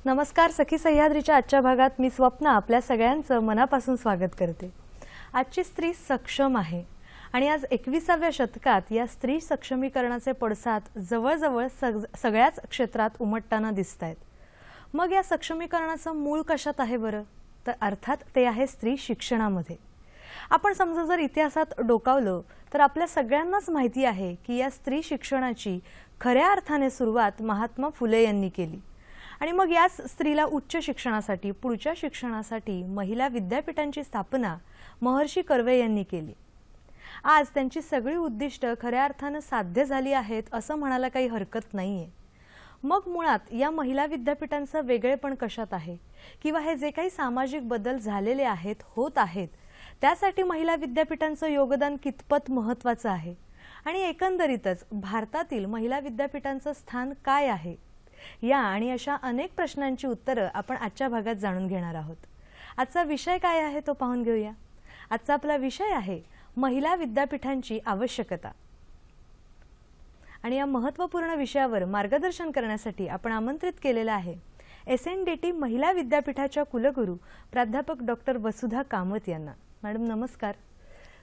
नमस्कार. सखी सह्याद्रीच्या आजच्या भागात मी स्वप्ना आपल्या सगळ्यांचं मनापासून स्वागत करते. आजची स्त्री सक्षम आहे आणि आज 21व्या शतकात या स्त्री सक्षमीकरणाचे पडसाद जवळजवळ सगळ्याच क्षेत्रात उमटताना दिसतायत. मग या सक्षमीकरणाचं मूळ कशात आहे बरं? तर अर्थात ते आहे स्त्री शिक्षणामध्ये. आपण समजा जर इतिहासात डोकावलं तर आपल्या सगळ्यांनाच माहिती आहे की या स्त्री शिक्षणाची खऱ्या अर्थाने सुरुवात महात्मा फुले यांनी केली आणि मग याच स्त्रीला उच्च शिक्षणासाठी पुढच्या शिक्षणासाठी महिला विद्यापीठांची स्थापना महर्षी कर्वे यांनी केली. आज त्यांची सगळी उद्दिष्ट खऱ्या अर्थाने साध्य झाली आहेत असं म्हणायला काही हरकत नाहीये. मग मुळात या महिला विद्यापीठांचं वेगळेपण कशात आहे किंवा हे जे काही सामाजिक बदल झालेले आहेत होत आहेत त्यासाठी महिला विद्यापीठांचं योगदान कितपत महत्त्वाचं आहे आणि एकंदरीतच भारतातील महिला विद्यापीठांचं स्थान काय आहे या आणि अशा अनेक प्रश्नांची उत्तरं आपण आजच्या भागात जाणून घेणार आहोत. आजचा विषय काय आहे तो पाहून घेऊया. आजचा आपला विषय आहे महिला विद्यापीठांची आवश्यकता आणि या महत्त्वपूर्ण विषयावर मार्गदर्शन करण्यासाठी आपण आमंत्रित केलेला आहे SNDT महिला विद्यापीठाच्या कुलगुरू प्राध्यापक डॉक्टर वसुधा कामत यांना. मॅडम नमस्कार.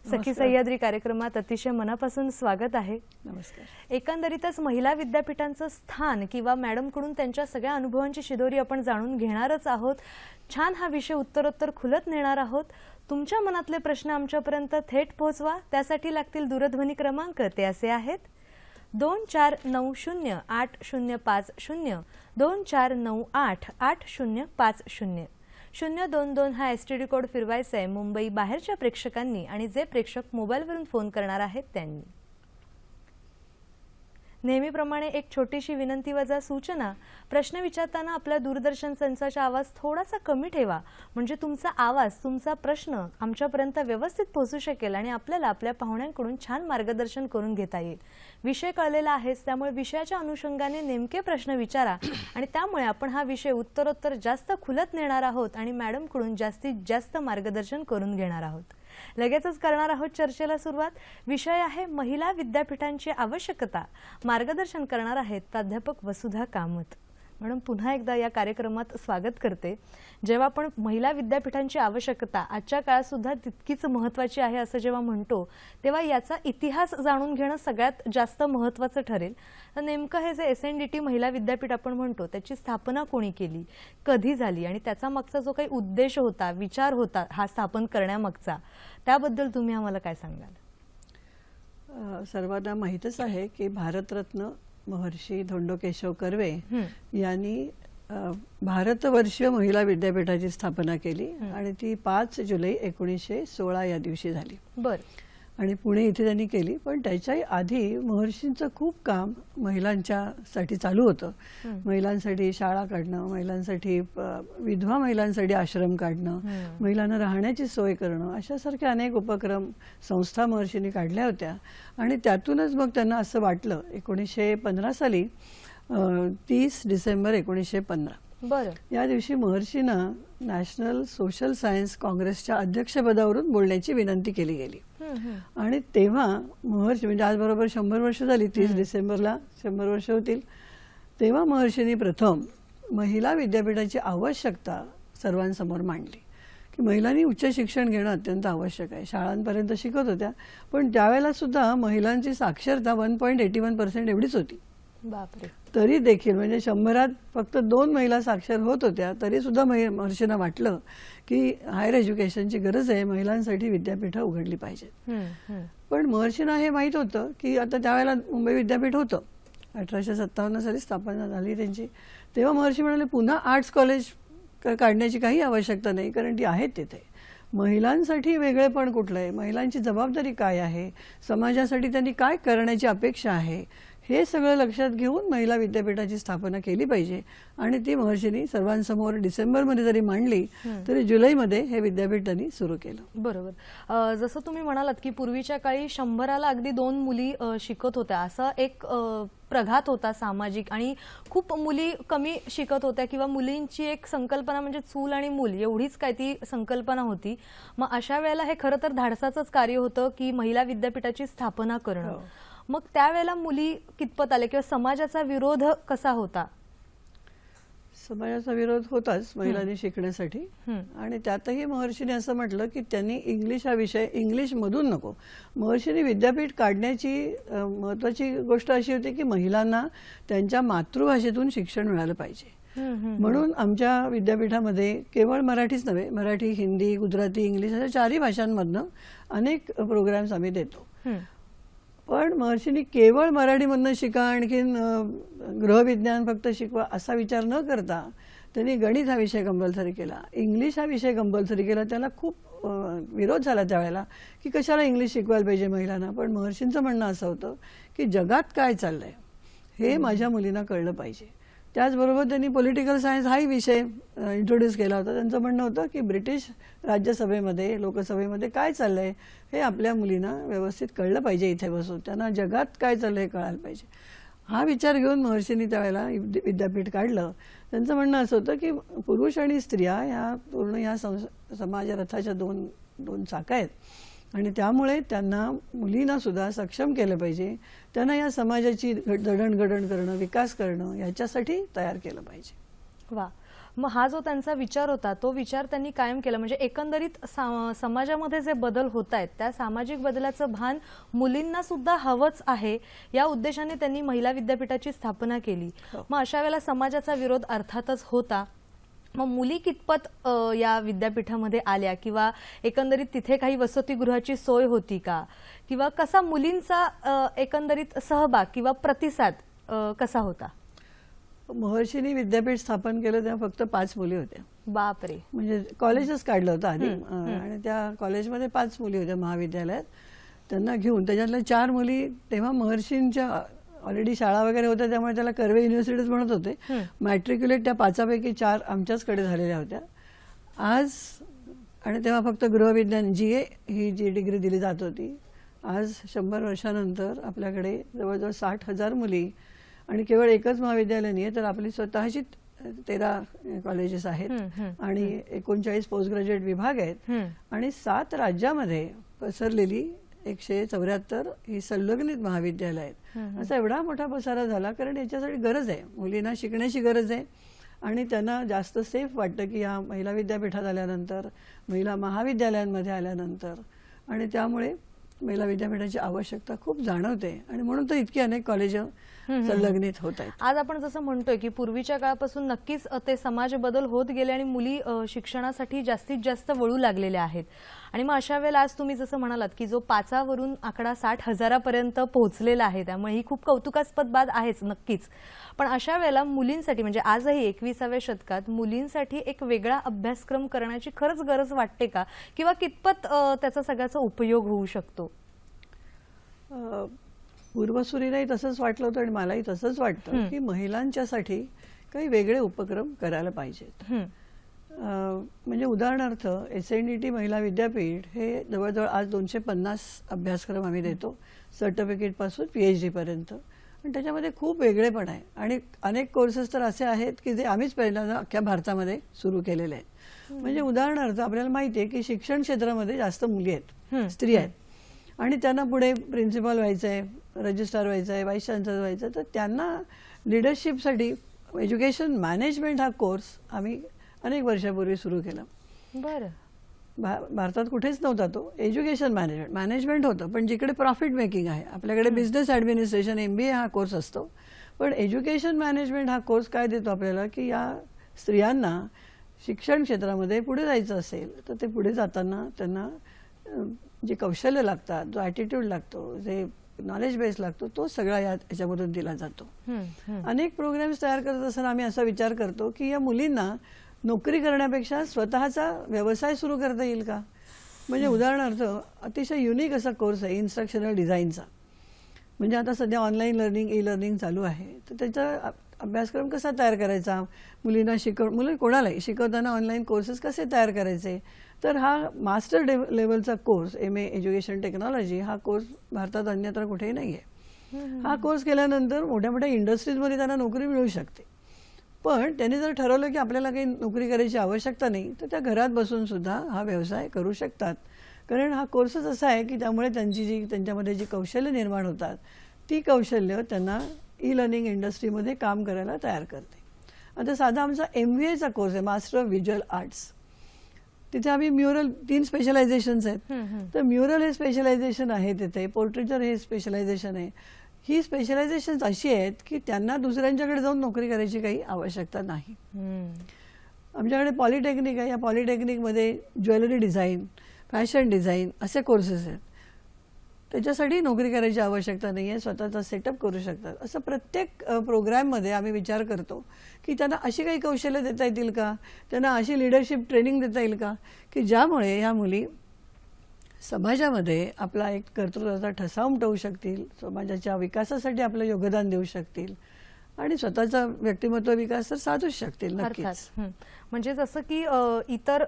सखी सह्याद्री कार्यक्रमात अतिशय मनापासून स्वागत आहे. नमस्कार. एकंदरीतच महिला विद्यापीठांचं स्थान किंवा मॅडम कडून त्यांच्या सगळ्या अनुभवांची शिदोरी आपण जाणून घेणारच आहोत. छान हा विषय उत्तरोत्तर खुलत नेणार आहोत. तुमच्या मनातले प्रश्न आमच्यापर्यंत थेट पोहोचवा. त्यासाठी लागतील दूरध्वनी क्रमांक ते असे आहेत 24908050 24988050 022 हा STD कोड फिरवायचा आहे मुंबई बाहेरच्या प्रेक्षकांनी आणि जे प्रेक्षक मोबाईलवरून फोन करणार आहेत त्यांनी. नेहमीप्रमाणे एक छोटीशी विनंती वजा सूचना. प्रश्न विचारताना आपल्या दूरदर्शन संचाचा आवाज थोडासा कमी ठेवा म्हणजे तुमचा आवाज तुमचा प्रश्न आमच्यापर्यंत व्यवस्थित पोहोचू शकेल आणि आपल्याला आपल्या पाहुण्यांकडून छान मार्गदर्शन करून घेता येईल. विषय कळलेला आहेच त्यामुळे विषयाच्या अनुषंगाने नेमके प्रश्न विचारा आणि त्यामुळे आपण हा विषय उत्तरोत्तर जास्त खुलत नेणार आहोत आणि मॅडम कडून जास्तीत जास्त मार्गदर्शन करून घेणार आहोत. लगेचच करणार आहोत चर्चेला सुरुवात. विषय आहे महिला विद्यापीठांची आवश्यकता. मार्गदर्शन करणार आहेत प्राध्यापक वसुधा कामत. मॅडम पुन्हा एकदा या कार्यक्रमात स्वागत करते. जेव्हा आपण महिला विद्यापीठांची आवश्यकता आजच्या काळात सुद्धा तितकीच महत्त्वाची आहे असं जेव्हा म्हणतो तेव्हा याचा इतिहास जाणून घेणं सगळ्यात जास्त महत्त्वाचं ठरेल. तर नेमकं हे जे SNDT महिला विद्यापीठ आपण म्हणतो त्याची स्थापना कोणी केली, कधी झाली आणि त्याचा मागचा जो काही उद्देश होता विचार होता हा स्थापन करण्यामागचा त्याबद्दल तुम्ही आम्हाला काय सांगाल? सर्वांना माहितच आहे की भारतरत्न महर्षी धोंडो केशव कर्वे यांनी भारतवर्षीय महिला विद्यापीठाची स्थापना केली आणि ती 5 जुलै 1916 या दिवशी झाली. आणि पुणे इथे त्यांनी केली. पण त्याच्याही आधी महर्षींचं खूप काम महिलांच्यासाठी चालू होतं. महिलांसाठी शाळा काढणं, महिलांसाठी विधवा महिलांसाठी आश्रम काढणं, महिलांना राहण्याची सोय करणं अशासारखे अनेक उपक्रम संस्था महर्षींनी काढल्या होत्या. आणि त्यातूनच मग त्यांना असं वाटलं 1915 साली 30 डिसेंबर 1915 या दिवशी महर्षींना नॅशनल सोशल सायन्स काँग्रेसच्या अध्यक्षपदावरून बोलण्याची विनंती केली गेली. आणि तेव्हा महर्षी म्हणजे आज बरोबर 100 वर्ष झाली, 30 डिसेंबरला 100 वर्ष होतील. तेव्हा महर्षींनी प्रथम महिला विद्यापीठाची आवश्यकता सर्वांसमोर मांडली की महिलांनी उच्च शिक्षण घेणं अत्यंत आवश्यक आहे. शाळांपर्यंत शिकत होत्या पण त्यावेळेला सुद्धा महिलांची साक्षरता 1.81% एवढीच होती. बापरे. तरी देखील म्हणजे 100त फक्त 2 महिला साक्षर होत होत्या तरी सुद्धा महर्षींना वाटलं की हायर एज्युकेशनची गरज आहे, महिलांसाठी विद्यापीठं उघडली पाहिजेत. पण महर्षींना हे माहीत होतं की आता त्यावेळेला मुंबई विद्यापीठ होतं, 1857 साली स्थापना झाली त्यांची. तेव्हा महर्षी म्हणाले पुन्हा आर्ट्स कॉलेज काढण्याची काही आवश्यकता नाही कारण ती आहेत तिथे. महिलांसाठी वेगळेपण कुठलं आहे, महिलांची जबाबदारी काय आहे, समाजासाठी त्यांनी काय करण्याची अपेक्षा आहे हे सगळं लक्षात घेऊन महिला विद्यापीठाची स्थापना केली पाहिजे. आणि ती महर्षींनी सर्वांसमोर डिसेंबरमध्ये जरी मांडली तरी जुलैमध्ये हे विद्यापीठ त्यांनी सुरू केलं. बरोबर. जसं तुम्ही म्हणालात की पूर्वीच्या काळी 100ला अगदी 2 मुली शिकत होत्या असा एक प्रघात होता सामाजिक आणि खूप मुली कमी शिकत होत्या किंवा मुलींची एक संकल्पना म्हणजे चूल आणि मूल एवढीच काय ती संकल्पना होती. मग अशा वेळेला हे खरं तर धाडसाचंच कार्य होतं की महिला विद्यापीठाची स्थापना करणं. मग त्यावेळेला मुली कितपत आले किंवा समाजाचा विरोध कसा होता? समाजाचा विरोध होताच महिलांनी शिकण्यासाठी. आणि त्यातही महर्षीने असं म्हटलं की त्यांनी इंग्लिश हा विषय इंग्लिशमधून नको. महर्षींनी विद्यापीठ काढण्याची महत्त्वाची गोष्ट अशी होती की महिलांना त्यांच्या मातृभाषेतून शिक्षण मिळालं पाहिजे. म्हणून आमच्या विद्यापीठामध्ये केवळ मराठीच नव्हे, मराठी, हिंदी, गुजराती, इंग्लिश अशा 4ही भाषांमधनं अनेक प्रोग्राम्स आम्ही देतो. पण महर्षींनी केवळ मराठीमधनं शिका, आणखीन गृहविज्ञान फक्त शिकवा असा विचार न करता त्यांनी गणित हा विषय कंपल्सरी केला, इंग्लिश हा विषय कंपल्सरी केला. त्याला खूप विरोध झाला त्यावेळेला की कशाला इंग्लिश शिकवायला पाहिजे महिलांना. पण महर्षींचं म्हणणं असं होतं की जगात काय चाललंय हे माझ्या मुलींना कळलं पाहिजे. त्याचबरोबर त्यांनी पॉलिटिकल सायन्स हाही विषय इंट्रोड्यूस केला होता. त्यांचं म्हणणं होतं की ब्रिटिश राज्यसभेमध्ये, लोकसभेमध्ये काय चाललंय हे आपल्या मुलींना व्यवस्थित कळलं पाहिजे इथे बसून. त्यांना जगात काय चाललंय हे कळायला पाहिजे. हा विचार घेऊन महर्षींनी त्यावेळेला विद्यापीठ काढलं. त्यांचं म्हणणं असं होतं की पुरुष आणि स्त्रिया या पूर्ण या समाज रथाच्या दोन चाका आहेत आणि त्यामुळे त्यांना मुलींना सुद्धा सक्षम केलं पाहिजे. त्यांना या समाजाची जडणघडण करणं, विकास करणं याच्यासाठी तयार केलं पाहिजे. वा. मग हा जो त्यांचा विचार होता तो विचार त्यांनी कायम केला. म्हणजे एकंदरीत समाजामध्ये जे बदल होत आहेत त्या सामाजिक बदलाचं भान मुलींना सुद्धा हवंच आहे या उद्देशाने त्यांनी महिला विद्यापीठाची स्थापना केली. मग अशा वेळेला समाजाचा विरोध अर्थातच होता. मग मुली कितपत या विद्यापीठामध्ये आल्या किंवा एकंदरीत तिथे काही वसतिगृहाची सोय होती का, किंवा कसा मुलींचा एकंदरीत सहभाग किंवा प्रतिसाद कसा होता? महर्षींनी विद्यापीठ स्थापन केलं तेव्हा फक्त 5 मुली होत्या. बापरे. म्हणजे कॉलेजच काढलं होतं आधी आणि त्या कॉलेजमध्ये 5 मुली होत्या महाविद्यालयात. त्यांना घेऊन त्याच्यातल्या 4 मुली तेव्हा महर्षींच्या ऑलरेडी शाळा वगैरे होत्या त्यामुळे त्याला कर्वे युनिव्हर्सिटीज म्हणत होते. मॅट्रिक्युलेट त्या 5पैकी 4 आमच्याचकडे झालेल्या होत्या आज. आणि तेव्हा फक्त गृहविज्ञान GA ही जी डिग्री दिली जात होती. आज 100 वर्षानंतर आपल्याकडे जवळजवळ 60,000 मुली आणि केवळ एकच महाविद्यालय नाही आहे तर आपली स्वतःची 13 कॉलेजेस आहेत आणि 39 पोस्ट ग्रॅज्युएट विभाग आहेत आणि 7 राज्यामध्ये पसरलेली 174 ही संलग्नित महाविद्यालय आहेत. असा एवढा मोठा पसारा झाला कारण याच्यासाठी गरज आहे, मुलींना शिकण्याची गरज आहे आणि त्यांना जास्त सेफ वाटतं की या महिला विद्यापीठात आल्यानंतर, महिला महाविद्यालयांमध्ये आल्यानंतर. आणि त्यामुळे महिला विद्यापीठाची आवश्यकता खूप जाणवते आणि म्हणून तर इतकी अनेक कॉलेज संलग्नित होत आहेत. आज आपण जसं म्हणतोय की पूर्वीच्या काळापासून नक्कीच ते समाज बदल होत गेले आणि मुली शिक्षणासाठी जास्तीत जास्त वळू लागलेल्या आहेत. आणि मग अशा वेळेला आज तुम्ही जसं म्हणालात की जो 5वरून आकडा 60,000पर्यंत पोहोचलेला आहे त्यामुळे ही खूप कौतुकास्पद बाब आहेच नक्कीच. पण अशा वेळेला मुलींसाठी म्हणजे आजही 21व्या शतकात मुलींसाठी एक वेगळा अभ्यासक्रम करण्याची खरंच गरज वाटते का, किंवा कितपत त्याचा सगळ्याचा उपयोग होऊ शकतो? पूर्वसुरीलाही तसंच वाटलं होतं आणि मलाही तसंच वाटतं की महिलांच्यासाठी काही वेगळे उपक्रम करायला पाहिजेत. म्हणजे उदाहरणार्थ SNDT महिला विद्यापीठ हे जवळजवळ आज 250 अभ्यासक्रम आम्ही देतो, सर्टिफिकेटपासून PhD पर्यंत. आणि त्याच्यामध्ये खूप वेगळेपण आहे आणि अनेक कोर्सेस तर असे आहेत की जे आम्हीच पहिल्यांदा अख्ख्या भारतामध्ये सुरू केलेले आहेत. म्हणजे उदाहरणार्थ आपल्याला माहिती आहे की शिक्षण क्षेत्रामध्ये जास्त मुली आहेत, स्त्री आहेत आणि त्यांना पुढे प्रिन्सिपल व्हायचं आहे, रजिस्ट्रार व्हायचं आहे, व्हाईस चान्सलर व्हायचं आहे. तर त्यांना लिडरशिपसाठी एज्युकेशन मॅनेजमेंट हा कोर्स आम्ही अनेक वर्षापूर्वी सुरू केला. बरं. भारतात कुठेच नव्हता तो. एज्युकेशन मॅनेजमेंट होतं पण जिकडे प्रॉफिट मेकिंग आहे आपल्याकडे बिझनेस ॲडमिनिस्ट्रेशन MBA हा कोर्स असतो. पण एज्युकेशन मॅनेजमेंट हा कोर्स काय देतो आपल्याला की या स्त्रियांना शिक्षण क्षेत्रामध्ये पुढे जायचं असेल तर ते पुढे जाताना त्यांना जे कौशल्य लागतात, जो ॲटिट्यूड लागतो, जे नॉलेज बेस लागतो तो सगळा याच्यामधून दिला जातो. अनेक प्रोग्राम्स तयार करत असताना आम्ही असा विचार करतो की या मुलींना नोकरी करण्यापेक्षा स्वतःचा व्यवसाय सुरू करता येईल का. म्हणजे उदाहरणार्थ अतिशय युनिक असा कोर्स आहे इन्स्ट्रक्शनल डिझाईनचा. म्हणजे आता सध्या ऑनलाईन लर्निंग, ई-लर्निंग चालू आहे तर त्याचा अभ्यासक्रम कसा तयार करायचा, मुलींना मुली कोणालाही शिकवताना ऑनलाईन कोर्सेस कसे तयार करायचे. तर हा मास्टर लेवलचा कोर्स MA एज्युकेशन टेक्नॉलॉजी हा कोर्स भारतात अन्यत्र कुठेही नाही आहे. हा कोर्स केल्यानंतर मोठ्या मोठ्या इंडस्ट्रीजमध्ये त्यांना नोकरी मिळू शकते. पण त्यांनी जर ठरवलं की आपल्याला काही नोकरी करायची आवश्यकता नाही तर त्या घरात बसून सुद्धा हा व्यवसाय करू शकतात. कारण हा कोर्सच असा आहे की त्यामुळे त्यांच्यामध्ये जी कौशल्य निर्माण होतात ती कौशल्य त्यांना ई-लर्निंग इंडस्ट्रीमध्ये काम करायला तयार करते. आता साधा आमचा MVA चा कोर्स आहे, मास्टर ऑफ व्हिज्युअल आर्ट्स. तिथे आम्ही म्युरल 3 स्पेशलायझेशन्स आहेत. तर म्युरल हे स्पेशलायझेशन आहे, तिथे पोर्ट्रेचर हे स्पेशलायझेशन आहे. ही स्पेशलायझेशन्स अशी आहेत की त्यांना दुसऱ्यांच्याकडे जाऊन नोकरी करायची काही आवश्यकता नाही. आमच्याकडे पॉलिटेक्निक आहे, या पॉलिटेक्निकमध्ये ज्वेलरी डिझाईन, फॅशन डिझाईन असे कोर्सेस आहेत. त्याच्यासाठी नोकरी करायची आवश्यकता नाही आहे, स्वतःचा सेटअप करू शकतात. असं प्रत्येक प्रोग्रॅममध्ये आम्ही विचार करतो की त्यांना अशी काही कौशल्य देता येतील का, त्यांना अशी लिडरशिप ट्रेनिंग देता येईल का की ज्यामुळे ह्या मुली समाजामध्ये आपला एक कर्तृत्वाचा ठसा उमटवू शकतील, समाजाच्या विकासासाठी आपलं योगदान देऊ शकतील आणि स्वतःचा व्यक्तिमत्व विकास तर साधूच शकतील. नक्कीच. म्हणजे जसं की इतर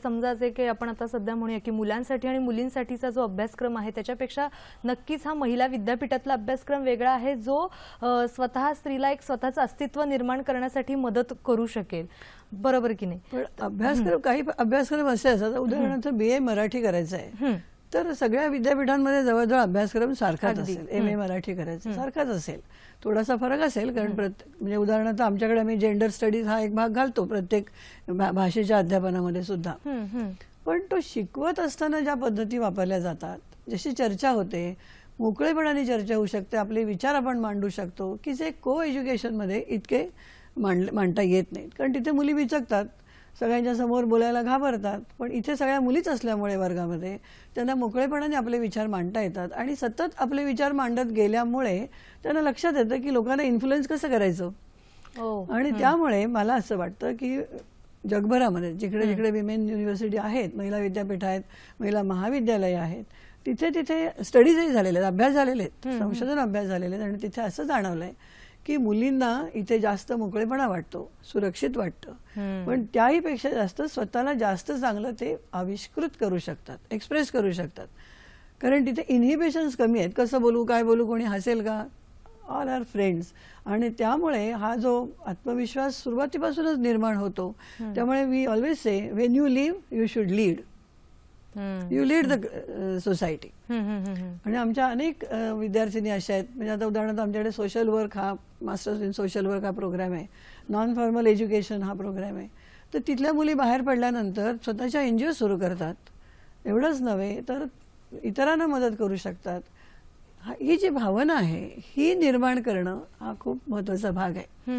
समजा जे की आपण आता सध्या म्हणूया की मुलांसाठी आणि मुलींसाठीचा जो अभ्यासक्रम आहे त्याच्यापेक्षा नक्कीच हा महिला विद्यापीठातला अभ्यासक्रम वेगळा आहे, जो स्वतः स्त्रीला एक स्वतःचं अस्तित्व निर्माण करण्यासाठी मदत करू शकेल. बरोबर की नाही? पण अभ्यासक्रम, काही अभ्यासक्रम असे असतात, उदाहरणार्थ BA मराठी करायचं आहे तर सगळ्या विद्यापीठांमध्ये जवळजवळ अभ्यासक्रम सारखाच असेल. MA मराठी करायचं सारखाच असेल, थोडासा फरक असेल. कारण म्हणजे उदाहरणार्थ आमच्याकडे आम्ही जेंडर स्टडीज हा एक भाग घालतो प्रत्येक भाषेच्या अध्यापनामध्ये सुद्धा. पण तो शिकवत असताना ज्या पद्धती वापरल्या जातात, जशी चर्चा होते, मोकळेपणाने चर्चा होऊ शकते, आपले विचार आपण मांडू शकतो की जे को एज्युकेशनमध्ये इतके मांडता येत नाहीत. कारण तिथे मुली विचकतात, सगळ्यांच्या समोर बोलायला घाबरतात. पण इथे सगळ्या मुलीच असल्यामुळे वर्गामध्ये त्यांना मोकळेपणाने आपले विचार मांडता येतात आणि सतत आपले विचार मांडत गेल्यामुळे त्यांना लक्षात येतं की लोकांना इन्फ्लुएन्स कसं करायचं. आणि त्यामुळे मला असं वाटतं की जगभरामध्ये जिकडे जिकडे विमेन युनिव्हर्सिटी आहेत, महिला विद्यापीठ आहेत, महिला महाविद्यालय आहेत, तिथे तिथे स्टडीजही झालेले आहेत, अभ्यास झालेले आहेत, संशोधन अभ्यास झालेले आहेत. आणि तिथे असं जाणवलंय की मुलींना इथे जास्त मोकळेपणा वाटतो, सुरक्षित वाटतं. पण त्याही पेक्षा जास्त स्वतःला जास्त चांगलं ते आविष्कृत करू शकतात, एक्सप्रेस करू शकतात. कारण तिथे इनहिबिशन्स कमी आहेत. कसं बोलू, काय बोलू, कोणी हसेल का, ऑल आर फ्रेंड्स. आणि त्यामुळे हा जो आत्मविश्वास सुरुवातीपासूनच निर्माण होतो. त्यामुळे we always say when you live you should lead, you lead the society. आणि आमच्या अनेक विद्यार्थिनी अशा आहेत, म्हणजे आता उदाहरणार्थ आमच्याकडे सोशल वर्क हा, मास्टर्स इन सोशल वर्क हा प्रोग्राम आहे, नॉन फॉर्मल एज्युकेशन हा प्रोग्राम आहे. तर तिथल्या मुली बाहेर पडल्यानंतर स्वतःच्या NGO सुरू करतात. एवढंच नव्हे तर इतरांना मदत करू शकतात. ही जी भावना आहे ही निर्माण करणं हा खूप महत्त्वाचा भाग आहे.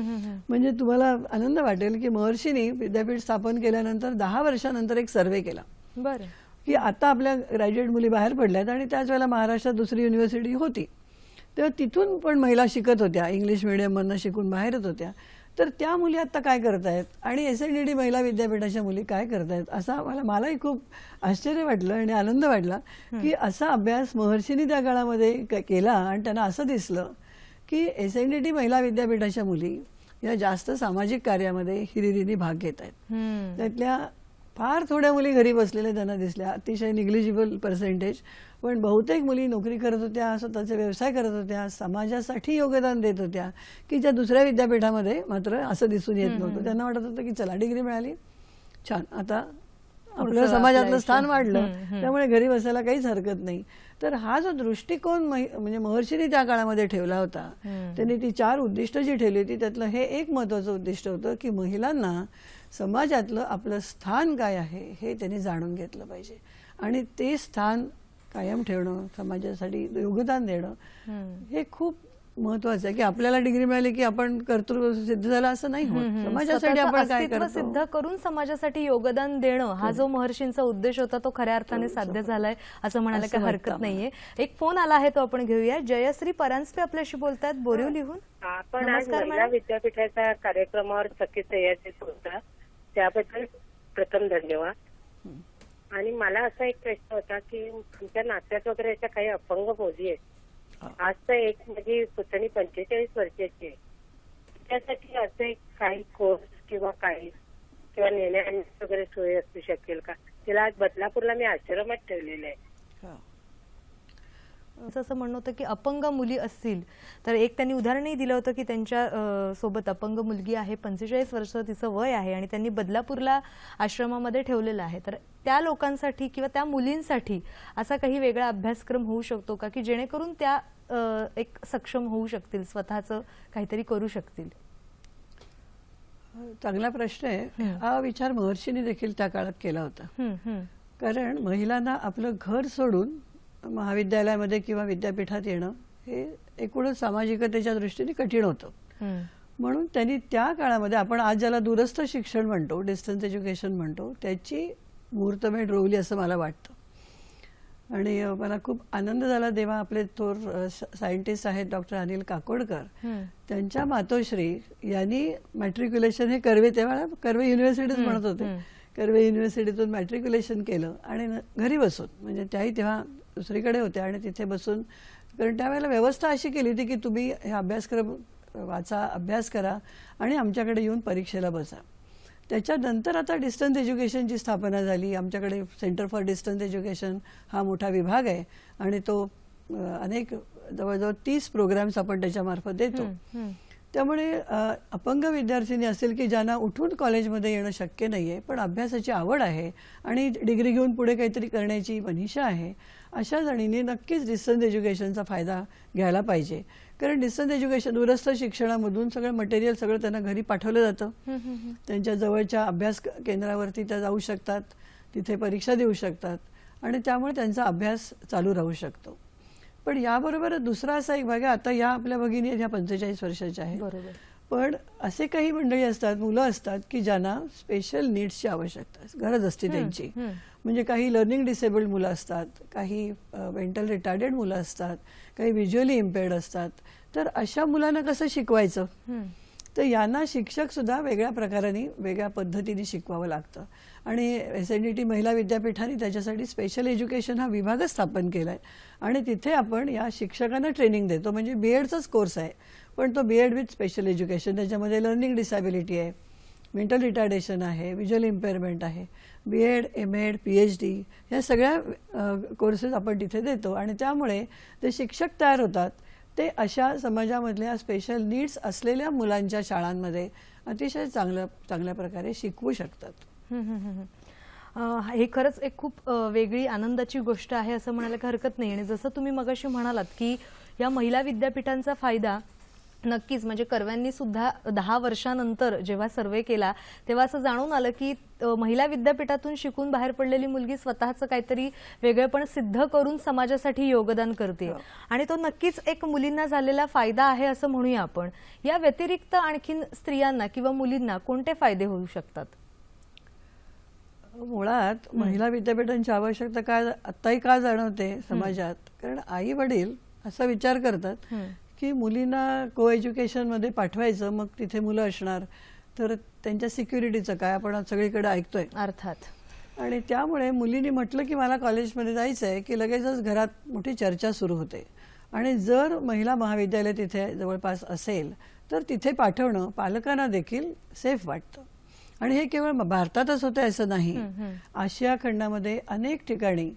म्हणजे तुम्हाला आनंद वाटेल की महर्षींनी विद्यापीठ स्थापन केल्यानंतर 10 वर्षानंतर एक सर्वे केला. बरं. की आता आपल्या ग्रॅज्युएट मुली बाहेर पडल्यात आणि त्याच वेळेला महाराष्ट्रात दुसरी युनिव्हर्सिटी होती, तेव्हा तिथून पण महिला शिकत होत्या, इंग्लिश मिडियममधनं शिकून बाहेरच होत्या. तर त्या मुली आता काय करतायत आणि SNDT महिला विद्यापीठाच्या मुली काय करतायत, असा मलाही खूप आश्चर्य वाटलं आणि आनंद वाटला की असा अभ्यास महर्षींनी त्या काळामध्ये केला. आणि त्यांना असं दिसलं की SNDT महिला विद्यापीठाच्या मुली या जास्त सामाजिक कार्यामध्ये हिरिरीने भाग घेत आहेत. त्यातल्या फार थोड्या मुली घरी बसलेल्या त्यांना दिसल्या, अतिशय निग्लिजिबल पर्सेंटेज. पण बहुतेक मुली नोकरी करत होत्या, स्वतःचे व्यवसाय करत होत्या, समाजासाठी योगदान देत होत्या की ज्या दुसऱ्या विद्यापीठामध्ये मात्र असं दिसून येत नव्हतं. त्यांना वाटत होतं की चला डिग्री मिळाली, छान, आता आपल्या समाजातलं स्थान वाढलं, त्यामुळे घरी बसायला काहीच हरकत नाही. तर हा जो दृष्टिकोन म्हणजे महर्षींनी त्या काळामध्ये ठेवला होता, त्यांनी ती 4 उद्दिष्ट जी ठेवली होती त्यातलं हे एक महत्त्वाचं उद्दिष्ट होतं की महिलांना समाजातलं आपलं स्थान काय आहे हे त्यांनी जाणून घेतलं पाहिजे आणि ते स्थान कायम ठेवणं, समाजासाठी योगदान देणं हे खूप महत्त्वाचं आहे. की आपल्याला डिग्री मिळाली की आपण कर्तृत्व सिद्ध झालं असं नाही होत, समाजासाठी आपण काय करतो, सिद्ध करून समाजासाठी योगदान देणं हा जो महर्षींचा उद्देश होता तो खऱ्या अर्थाने साध्य झालाय असं म्हणायला काही हरकत नाहीये. एक फोन आला आहे तो आपण घेऊया. जयश्री परांजपे आपल्याशी बोलतात बोरिवलीहून. आपण आज महिला विद्यापीठाच्या कार्यक्रमावर चकित तयारीत होता, त्याबद्दल प्रथम धन्यवाद. आणि मला असा एक प्रश्न होता की तुमच्या नात्यात वगैरे अशा काही अपंग मुली आहेत. आज तर एक माझी पुतणी 45 वर्षाची आहे, त्यासाठी असे काही कोर्स किंवा नेण्या वगैरे सोय असू शकेल का? तिला आज बदलापूरला मी आश्रमात ठेवलेलं आहे. असं म्हणणं होतं की अपंग मुली असतील तर एक त्यांनी उदाहरणही दिलं होतं की त्यांच्या सोबत अपंग मुलगी आहे, 45 वर्ष तिचं वय आहे आणि त्यांनी बदलापूरला आश्रमामध्ये ठेवलेलं आहे. तर त्या लोकांसाठी किंवा त्या मुलींसाठी असा काही वेगळा अभ्यासक्रम होऊ शकतो का की जेणेकरून त्या एक सक्षम होऊ शकतील, स्वतःचं काहीतरी करू शकतील? चांगला प्रश्न आहे. हा विचार महर्षींनी देखील त्या काळात केला होता. कारण महिलांना आपलं घर सोडून महाविद्यालयामध्ये किंवा विद्यापीठात येणं हे एकूणच सामाजिकतेच्या दृष्टीने कठीण होतं. म्हणून त्यांनी त्या काळामध्ये, आपण आज ज्याला दूरस्थ शिक्षण म्हणतो, डिस्टन्स एज्युकेशन म्हणतो, त्याची मुहूर्तमेढ रोवली असं मला वाटतं. आणि मला खूप आनंद झाला जेव्हा आपले थोर सायंटिस्ट आहेत डॉक्टर अनिल काकोडकर, त्यांच्या मातोश्री यांनी मॅट्रिक्युलेशन हे कर्वे, तेव्हा कर्वे युनिव्हर्सिटीच म्हणत होते, कर्वे युनिव्हर्सिटीतून मॅट्रिक्युलेशन केलं आणि घरी बसून, म्हणजे त्याही तेव्हा दुसरीकडे होत्या आणि तिथे बसून, कारण त्यावेळेला व्यवस्था अशी केली होती की तुम्ही हे अभ्यासक्रम वाचा, अभ्यास करा आणि आमच्याकडे येऊन परीक्षेला बसा. त्याच्यानंतर आता डिस्टन्स एज्युकेशनची स्थापना झाली. आमच्याकडे सेंटर फॉर डिस्टन्स एज्युकेशन हा मोठा विभाग आहे आणि तो अनेक जवळजवळ 30 प्रोग्राम्स आपण त्याच्यामार्फत देतो. त्यामुळे अपंग विद्यार्थिनी असेल की ज्यांना उठून कॉलेजमध्ये येणं शक्य नाहीये पण अभ्यासाची आवड आहे आणि डिग्री घेऊन पुढे काहीतरी करण्याची मनीषा आहे, अशा जणींनी नक्कीच डिस्टन्स एज्युकेशनचा फायदा घ्यायला पाहिजे. कारण डिस्टन्स एज्युकेशन, दूरस्थ शिक्षणामधून सगळं मटेरियल सगळं त्यांना घरी पाठवलं जातं. त्यांच्या जवळच्या अभ्यास केंद्रावरती त्या जाऊ शकतात, तिथे परीक्षा देऊ शकतात आणि त्यामुळे त्यांचा अभ्यास चालू राहू शकतो. पण याबरोबर दुसरा असा एक भाग आहे, आता या आपल्या भगिनी ह्या 45 वर्षाच्या आहेत, पण असे काही मंडळी असतात, मुलं असतात की ज्यांना स्पेशल नीड्सची आवश्यकता, गरज असते त्यांची. म्हणजे काही लर्निंग डिसेबल्ड मुलं असतात, काही मेंटल रिटार्डेड मुलं असतात, काही व्हिज्युअली इम्पेअर्ड असतात. तर अशा मुलांना कसं शिकवायचं, तर यांना शिक्षक सुद्धा वेगळ्या प्रकाराने, वेगळ्या पद्धतीने शिकवावं लागतं. आणि SNDT महिला विद्यापीठाने त्याच्यासाठी स्पेशल एज्युकेशन हा विभागच स्थापन केला आहे आणि तिथे आपण या शिक्षकांना ट्रेनिंग देतो. म्हणजे BEdचाच कोर्स आहे, पण तो BEd विथ स्पेशल एज्युकेशन. त्याच्यामध्ये लर्निंग डिसॅबिलिटी आहे, मेंटल रिटार्डेशन आहे, व्हिज्युअल इम्पेअरमेंट आहे, BEd, MAd, PhD या सगळ्या कोर्सेस आपण तिथे देतो. आणि त्यामुळे जे शिक्षक तयार होतात ते अशा समाजामधल्या स्पेशल नीड्स असलेल्या मुलांच्या शाळांमध्ये अतिशय चांगल्या प्रकारे शिकवू शकतात. हे खरंच एक खूप वेगळी आनंदाची गोष्ट आहे असं म्हणायला काही हरकत नाही. आणि जसं तुम्ही मगाशी म्हणालात की या महिला विद्यापीठांचा फायदा नक्कीच, म्हणजे कर्व्यांनी सुद्धा 10 वर्षांनंतर जेव्हा सर्वे केला तेव्हा असं जाणून आलं की महिला विद्यापीठातून शिकून बाहेर पडलेली मुलगी स्वतःचं काहीतरी वेगळेपण सिद्ध करून समाजासाठी योगदान करते आणि तो नक्कीच एक मुलींना झालेला फायदा आहे असं म्हणूया आपण. या व्यतिरिक्त आणखीन स्त्रियांना किंवा मुलींना कोणते फायदे होऊ शकतात? मुळात महिला विद्यापीठांची आवश्यकता काय आत्ताही का जाणवते समाजात, कारण आई वडील असा विचार करतात की मुलींना को एज्युकेशन मध्ये पाठवायचं, मग तिथे मुलं असणार तर त्यांच्या सिक्युरिटीचं काय, आपण सगळीकडे ऐकतोय अर्थात. आणि त्यामुळे मुलींनी म्हटलं की मला कॉलेजमध्ये जायचं आहे की लगेचच घरात मोठी चर्चा सुरू होते. आणि जर महिला महाविद्यालय तिथे जवळपास असेल तर तिथे पाठवणं पालकांना देखील सेफ वाटतं. आणि हे केवळ भारतातच होतं असं नाही, आशिया खंडामध्ये अनेक ठिकाणी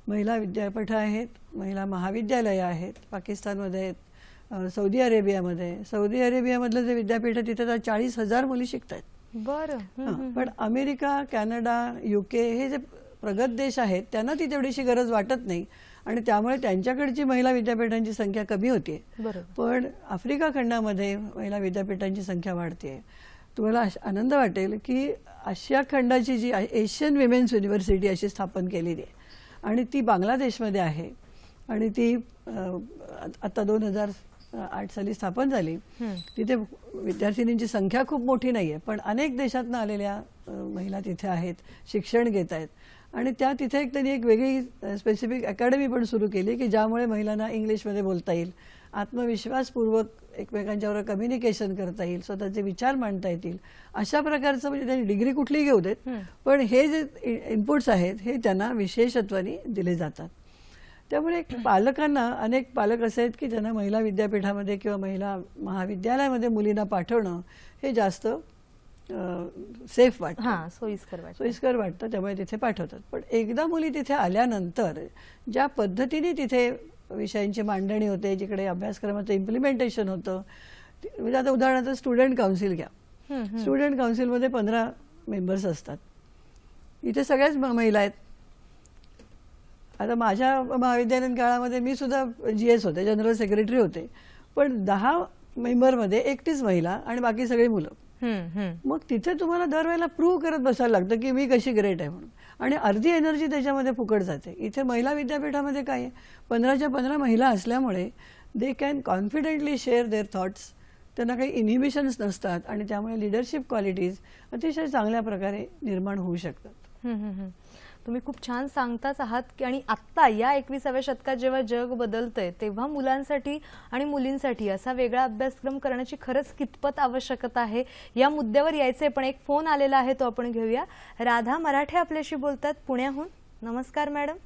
महिला विद्यापीठं आहेत, महिला महाविद्यालयं आहेत. पाकिस्तानमध्ये आहेत, सौदी अरेबियामधलं जे विद्यापीठ आहे तिथे 40,000 मुली शिकतात. बरं. पण अमेरिका, कॅनडा, UK हे जे प्रगत देश आहेत त्यांना ती तेवढीशी गरज वाटत नाही आणि त्यामुळे त्यांच्याकडची महिला विद्यापीठांची संख्या कमी होते. पण आफ्रिका खंडामध्ये महिला विद्यापीठांची संख्या वाढते. तुम्हाला आनंद वाटेल की आशिया खंडाची जी एशियन विमेन्स युनिव्हर्सिटी अशी स्थापन केलेली आहे आणि ती बांगलादेशमध्ये आहे आणि ती आता 2008 साली स्थापन झाली. तिथे विद्यार्थिनींची संख्या खूप मोठी नाहीये पण अनेक देशातून आलेल्या महिला तिथे आहेत, शिक्षण घेत आहेत. आणि त्या तिथे त्यांनी एक वेगळी स्पेसिफिक अकॅडमी पण सुरू केली की ज्यामुळे महिलांना इंग्लिशमध्ये बोलता येईल, आत्मविश्वासपूर्वक एकमेकांच्यावर कम्युनिकेशन करता येईल, स्वतःचे विचार मांडता येतील. अशा प्रकारचं, म्हणजे त्यांनी डिग्री कुठलीही घेऊ देत पण हे जे इनपुट्स आहेत हे त्यांना विशेषत्वाने दिले जातात. त्यामुळे पालकांना, अनेक पालक असे आहेत की ज्यांना महिला विद्यापीठामध्ये किंवा महिला महाविद्यालयामध्ये मुलींना पाठवणं हे जास्त सेफ वाटतं, सोयीस्कर वाटतं, त्यामुळे तिथे पाठवतात. पण एकदा मुली तिथे आल्यानंतर ज्या पद्धतीने तिथे विषयांची मांडणी होते, जिकडे अभ्यासक्रमाचं इम्प्लिमेंटेशन होतं, म्हणजे आता उदाहरणार्थ स्टुडंट काउन्सिल घ्या. स्टुडंट काउन्सिलमध्ये 15 मेंबर्स असतात. इथे सगळ्याच महिला आहेत. आता माझ्या महाविद्यालयीन काळामध्ये मी सुद्धा GS होते, जनरल सेक्रेटरी होते, पण 10 मेंबरमध्ये एकटीच महिला आणि बाकी सगळी मुलं. मग तिथे तुम्हाला दरवेळेला प्रूव्ह करत बसायला लागतं की मी कशी ग्रेट आहे म्हणून, आणि अर्धी एनर्जी त्याच्यामध्ये फुकट जाते. इथे महिला विद्यापीठामध्ये काय आहे, 15च्या 15 महिला असल्यामुळे they can confidently share their thoughts. त्यांना काही इनहिबिशन्स नसतात आणि त्यामुळे लिडरशिप क्वालिटीज अतिशय चांगल्या प्रकारे निर्माण होऊ शकतात. तुम्ही खूप छान सांगताच आहात की आणि आत्ता या 21व्या शतकात जेव्हा जग बदलतंय तेव्हा मुलांसाठी आणि मुलींसाठी असा वेगळा अभ्यासक्रम करण्याची खरंच कितपत आवश्यकता आहे या मुद्द्यावर यायचंय. पण एक फोन आलेला आहे, तो आपण घेऊया. राधा मराठे आपल्याशी बोलतात पुण्याहून. नमस्कार मॅडम.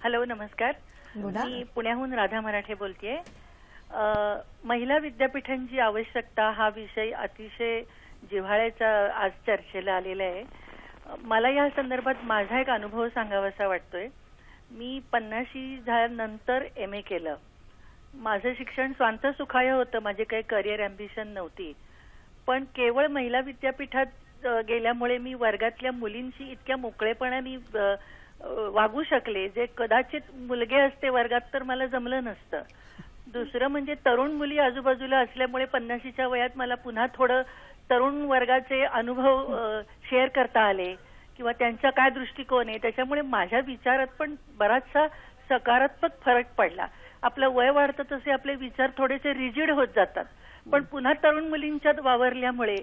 हॅलो, नमस्कार. बोला. मी पुण्याहून राधा मराठे बोलतेय. महिला विद्यापीठांची आवश्यकता हा विषय अतिशय जिव्हाळ्याचा आज चर्चेला आलेला आहे. मला या संदर्भात माझा एक अनुभव सांगावासा वाटतोय. मी 50 झाल्यानंतर MA केलं. माझं शिक्षण स्वांत सुखाय होतं, माझे काही करिअर अँबिशन नव्हती. पण केवळ महिला विद्यापीठात गेल्यामुळे मी वर्गातल्या मुलींशी इतक्या मोकळेपणाने वागू शकले, जे कदाचित मुलगे असते वर्गात तर मला जमलं नसतं. दुसरं म्हणजे तरुण मुली आजूबाजूला असल्यामुळे 50च्या वयात मला पुन्हा थोडं तरुण वर्गाचे अनुभव शेअर करता आले किंवा त्यांचा काय दृष्टिकोन आहे, त्याच्यामुळे माझ्या विचारात पण बराचसा सकारात्मक फरक पडला. आपलं वय वाढतं तसे आपले विचार थोडेसे रिजिड होत जातात. पण पुन्हा तरुण मुलींच्यात वावरल्यामुळे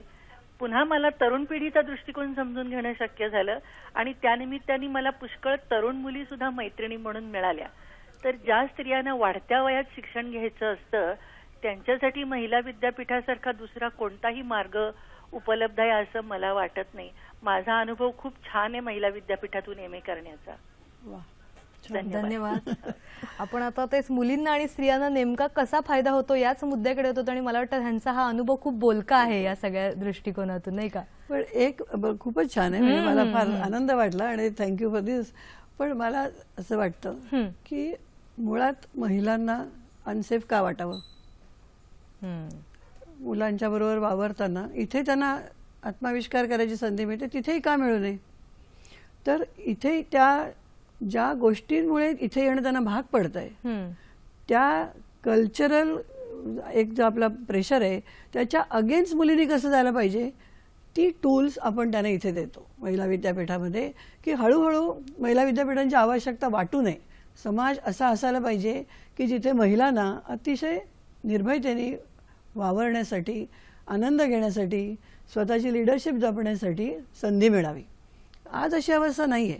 पुन्हा मला तरुण पिढीचा दृष्टिकोन समजून घेणं शक्य झालं आणि त्यानिमित्ताने मला पुष्कळ तरुण मुली सुद्धा मैत्रिणी म्हणून मिळाल्या. तर ज्या स्त्रियांना वाढत्या वयात शिक्षण घ्यायचं असतं त्यांच्यासाठी महिला विद्यापीठासारखा दुसरा कोणताही मार्ग उपलब्ध आहे असं मला वाटत नाही. माझा अनुभव खूप छान आहे महिला विद्यापीठातून MA करण्याचा. धन्यवाद. आपण आता तेच मुलींना आणि स्त्रियांना नेमका कसा फायदा होतो याच मुद्द्याकडे होतो आणि मला वाटतं ह्यांचा हा अनुभव खूप बोलका आहे या सगळ्या दृष्टिकोनातून, नाही का? पण एक खूपच छान आहे, म्हणजे मला फार आनंद वाटला आणि थँक्यू फॉर दिस. पण मला असं वाटतं की मुळात महिलांना अनसेफ का वाटावं? मुलांच्या बरोबर वावरताना इथे त्यांना आत्माविष्कार करायची संधी मिळते, तिथेही का मिळू नये? तर इथे त्या ज्या गोष्टींमुळे इथे येणं त्यांना भाग पडत आहे, त्या कल्चरल एक जो आपला प्रेशर आहे त्याच्या अगेन्स्ट मुलींनी कसं जायला पाहिजे, ती टूल्स आपण त्यांना इथे देतो महिला विद्यापीठामध्ये, की हळूहळू महिला विद्यापीठांची आवश्यकता वाटू नये. समाज असा असायला पाहिजे की जिथे महिलांना अतिशय निर्भयतेने वावरण्यासाठी, आनंद घेण्यासाठी, स्वतःची लिडरशिप जपण्यासाठी संधी मिळावी. आज अशी अवस्था नाहीये.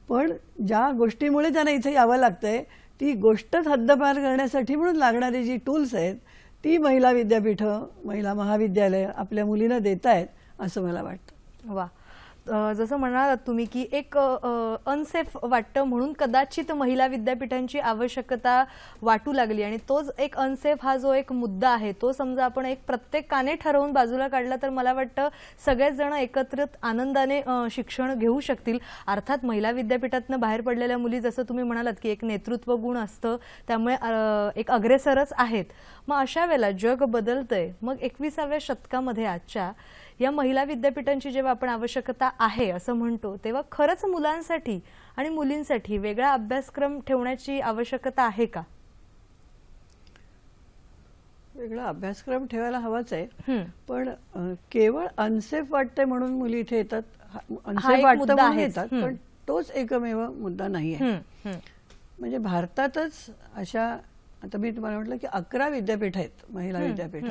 पण ज्या गोष्टीमुळे त्यांना इथे यावं लागतंय ती गोष्टच हद्दपार करण्यासाठी म्हणून लागणारी जी टूल्स आहेत ती महिला विद्यापीठं, महिला महाविद्यालय आपल्या मुलींना देत आहेत असं मला वाटतं. वा. जसं म्हणालात तुम्ही की एक अनसेफ वाटतं म्हणून कदाचित महिला विद्यापीठांची आवश्यकता वाटू लागली आणि तोच एक अनसेफ हा जो एक मुद्दा आहे तो समजा आपण एक प्रत्येकाने ठरवून बाजूला काढला तर मला वाटतं सगळेच जण एकत्रित आनंदाने शिक्षण घेऊ शकतील. अर्थात महिला विद्यापीठातनं बाहेर पडलेल्या मुली जसं तुम्ही म्हणालात की एक नेतृत्व गुण असतं त्यामुळे एक अग्रेसरच आहेत. मग अशा वेळेला जग बदलतंय, मग 21व्या शतकामध्ये आजच्या या महिला विद्यापीठांची जेव्हा आपण आवश्यकता आहे असं म्हणतो तेव्हा खरंच मुलांसाठी आणि मुलींसाठी वेगळा अभ्यासक्रम ठेवण्याची आवश्यकता आहे का? वेगळा अभ्यासक्रम ठेवायला हवाच आहे, पण केवळ अनसेफ वाटतंय म्हणून मुली इथे येतात, अनसेफ वाटतं म्हणून येतात, पण तोच एकमेव मुद्दा नाही आहे. म्हणजे भारतातच अशा, आता मी तुम्हाला म्हटलं की 11 विद्यापीठ आहेत महिला विद्यापीठ,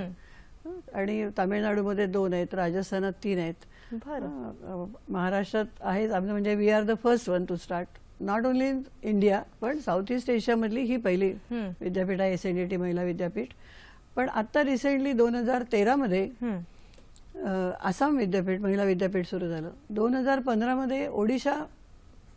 आणि तामिळनाडूमध्ये 2 आहेत, राजस्थानात 3 आहेत, महाराष्ट्रात आहेत. म्हणजे we are the first one to start not only in India पण साऊथ ईस्ट एशियामधली ही पहिली विद्यापीठ आहे SNDT महिला विद्यापीठ. पण आता रिसेंटली 2013 मध्ये आसाम विद्यापीठ महिला विद्यापीठ सुरू झालं. 2015 मध्ये ओडिशा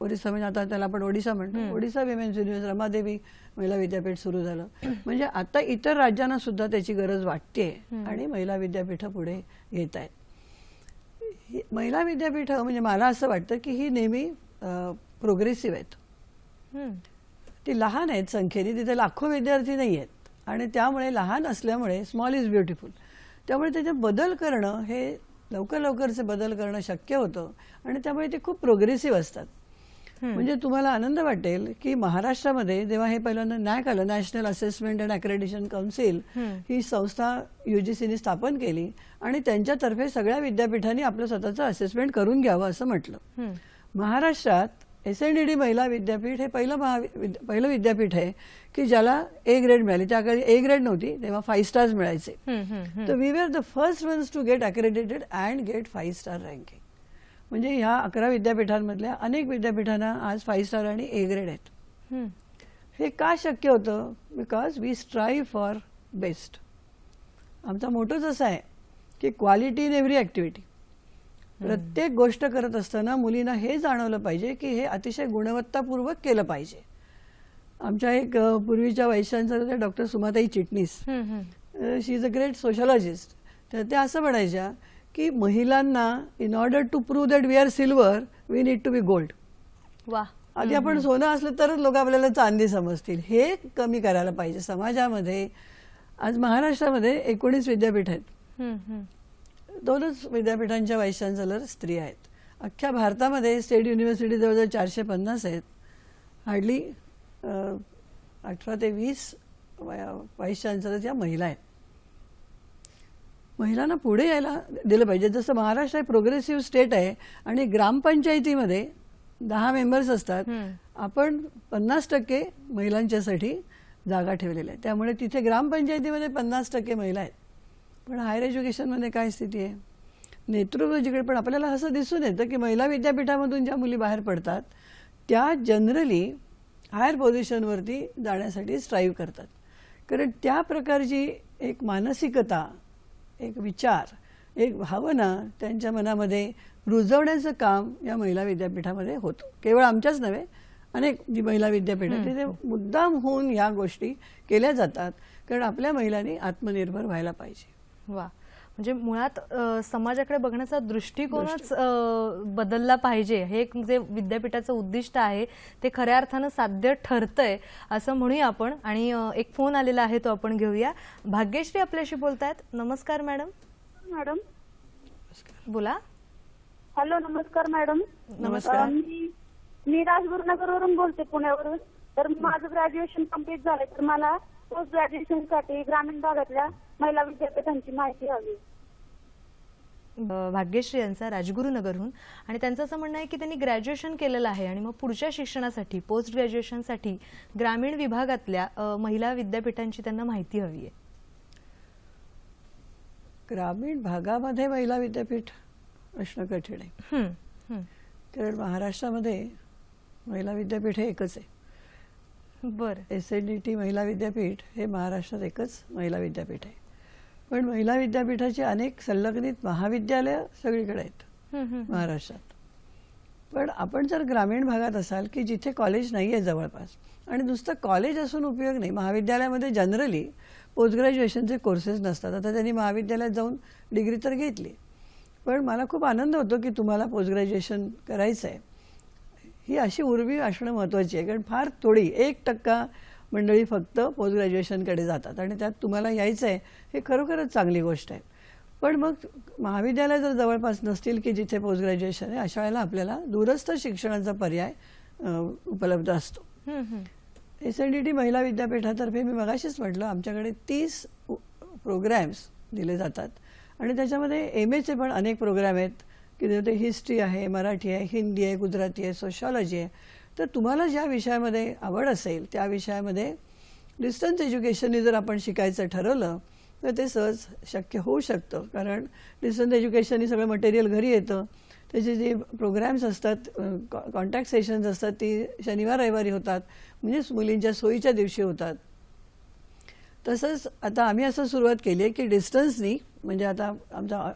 म्हणजे आता त्याला आपण ओडिशा म्हणतो, ओडिशा विमेन्स युनिव्हर्सिटी रमादेवी महिला विद्यापीठ सुरू झालं. म्हणजे आता इतर राज्यांना सुद्धा त्याची गरज वाटते आणि महिला विद्यापीठ पुढे येत आहेत. महिला विद्यापीठ म्हणजे मला असं वाटतं की ही नेहमी प्रोग्रेसिव्ह आहेत. ती लहान आहेत संख्येने, तिथे लाखो विद्यार्थी नाही आहेत आणि त्यामुळे लहान असल्यामुळे स्मॉल इज ब्युटिफुल, त्यामुळे त्याचे बदल करणं हे लवकरचे बदल करणं शक्य होतं आणि त्यामुळे ते खूप प्रोग्रेसिव्ह असतात. म्हणजे तुम्हाला आनंद वाटेल की महाराष्ट्रामध्ये जेव्हा हे पहिल्यांदा नॅक आलं, national assessment and accreditation council, ही संस्था UGCने स्थापन केली आणि त्यांच्यातर्फे सगळ्या विद्यापीठांनी आपलं स्वतःचं असेसमेंट करून घ्यावं असं म्हटलं. महाराष्ट्रात SNDT महिला विद्यापीठ हे पहिलं विद्यापीठ आहे की ज्याला A ग्रेड मिळाली. त्याकडे A ग्रेड नव्हती, तेव्हा 5 स्टार्स मिळायचे. तर we were the first ones to get accredited and get 5 star ranking. म्हणजे ह्या 11 विद्यापीठांमधल्या अनेक विद्यापीठांना आज 5 स्टार आणि A ग्रेड आहेत. हे का शक्य होतं? Because we strive for best. आमचा मोटोच असा आहे की क्वालिटी इन एव्हरी ऍक्टिव्हिटी. प्रत्येक गोष्ट करत असताना मुलींना हे जाणवलं पाहिजे की हे अतिशय गुणवत्तापूर्वक केलं पाहिजे. आमच्या एक पूर्वीच्या vice chancellor doctor Sumatai Chitnis, she is a great sociologist. तर त्या असं म्हणायच्या की महिलांना in order to prove that we are silver we need to be gold. वा. आधी आपण सोनं असलं तरच लोक आपल्याला चांदी समजतील. हे कमी करायला पाहिजे समाजामध्ये. आज महाराष्ट्रामध्ये 19 विद्यापीठ आहेत. 2च विद्यापीठांच्या व्हाईस चान्सलर स्त्री आहेत. अख्ख्या भारतामध्ये स्टेट युनिव्हर्सिटी जवळजवळ 450 आहेत. हार्डली 18 ते 20 व्हाईस चान्सलर या महिला आहेत. महिलांना पुढे यायला दिलं पाहिजे. जसं महाराष्ट्र हे प्रोग्रेसिव्ह स्टेट आहे आणि ग्रामपंचायतीमध्ये 10 मेंबर्स असतात, आपण 50% महिलांच्यासाठी जागा ठेवलेल्या आहेत. त्यामुळे तिथे ग्रामपंचायतीमध्ये 50% महिला आहेत. पण हायर एज्युकेशनमध्ये काय स्थिती आहे? नेतृत्व जिकडे, पण आपल्याला असं दिसून येतं की महिला विद्यापीठामधून ज्या मुली बाहेर पडतात त्या जनरली हायर पोझिशनवरती जाण्यासाठी स्ट्राईव्ह करतात. कारण त्या प्रकारची एक मानसिकता, एक विचार, एक भावना त्यांच्या मनामध्ये रुजवण्याचं काम या महिला विद्यापीठामध्ये होतं. केवळ आमच्याच नव्हे, अनेक जी महिला विद्यापीठ आहेत तिथे मुद्दाम होऊन या गोष्टी केल्या जातात. कारण आपल्या महिलांनी आत्मनिर्भर व्हायला पाहिजे. वा. म्हणजे मुळात समाजाकडे बघण्याचा दृष्टिकोनच बदलला पाहिजे. हे एक जे विद्यापीठाचं उद्दिष्ट आहे ते खऱ्या अर्थानं साध्य ठरतंय असं म्हणूया आपण. आणि एक फोन आलेला आहे तो आपण घेऊया. भाग्यश्री आपल्याशी बोलतायत. नमस्कार मॅडम. मॅडम बोला. हॅलो, नमस्कार मॅडम. नमस्कार. मी राजगुरुनगरवरून बोलते, पुण्यावरून. तर माझं ग्रॅज्युएशन कंप्लीट झालंय, तर मला पोस्ट ग्रॅज्युएशन साठी ग्रामीण भागातल्या महिला विद्यापीठांची माहिती हवी. भाग्यश्री यांचा राजगुरुनगरहून, आणि त्यांचं असं म्हणणं आहे की त्यांनी ग्रॅज्युएशन केलेलं आहे आणि मग पुढच्या शिक्षणासाठी पोस्ट ग्रॅज्युएशनसाठी ग्रामीण विभागातल्या महिला विद्यापीठांची त्यांना माहिती हवी आहे. ग्रामीण भागामध्ये महिला विद्यापीठ असणं कठीण आहे. कारण महाराष्ट्रामध्ये महिला विद्यापीठ हे एकच आहे. बरं. SNDT महिला विद्यापीठ हे महाराष्ट्रात एकच महिला विद्यापीठ आहे. पण महिला विद्यापीठाची अनेक संलग्नित महाविद्यालयं सगळीकडे आहेत महाराष्ट्रात. पण आपण जर ग्रामीण भागात असाल की जिथे कॉलेज नाही आहे जवळपास, आणि नुसतं कॉलेज असून उपयोग नाही, महाविद्यालयामध्ये जनरली पोस्ट ग्रॅज्युएशनचे कोर्सेस नसतात. आता त्यांनी महाविद्यालयात जाऊन डिग्री तर घेतली, पण मला खूप आनंद होतो की तुम्हाला पोस्ट ग्रॅज्युएशन करायचं आहे. ही अशी उर्मी असणं महत्त्वाची आहे. कारण फार थोडी 1% मंडळी फक्त पोस्ट ग्रॅज्युएशनकडे जातात आणि त्यात तुम्हाला यायचं आहे हे खरोखरच चांगली गोष्ट आहे. पण मग महाविद्यालय जर जवळपास नसतील की जिथे पोस्ट ग्रॅज्युएशन आहे, अशा वेळेला आपल्याला दूरस्थ शिक्षणाचा पर्याय उपलब्ध असतो. SNDT महिला विद्यापीठातर्फे मी मगाशीच म्हटलं आमच्याकडे 30 प्रोग्रॅम्स दिले जातात आणि त्याच्यामध्ये MAचे पण अनेक प्रोग्रॅम आहेत की ते हिस्ट्री आहे, मराठी आहे, हिंदी आहे, गुजराती आहे, सोशॉलॉजी आहे. तर तुम्हाला ज्या विषयामध्ये आवड असेल त्या विषयामध्ये डिस्टन्स एज्युकेशनने जर आपण शिकायचं ठरवलं तर ते सहज शक्य होऊ शकतं. कारण डिस्टन्स एज्युकेशननी सगळं मटेरियल घरी येतं. त्याचे जे प्रोग्रॅम्स असतात, कॉन्टॅक्ट सेशन्स असतात, ती शनिवार रविवारी होतात, म्हणजेच मुलींच्या सोयीच्या दिवशी होतात. तसंच आता आम्ही असं सुरुवात केली आहे की डिस्टन्सनी, म्हणजे आता आमचा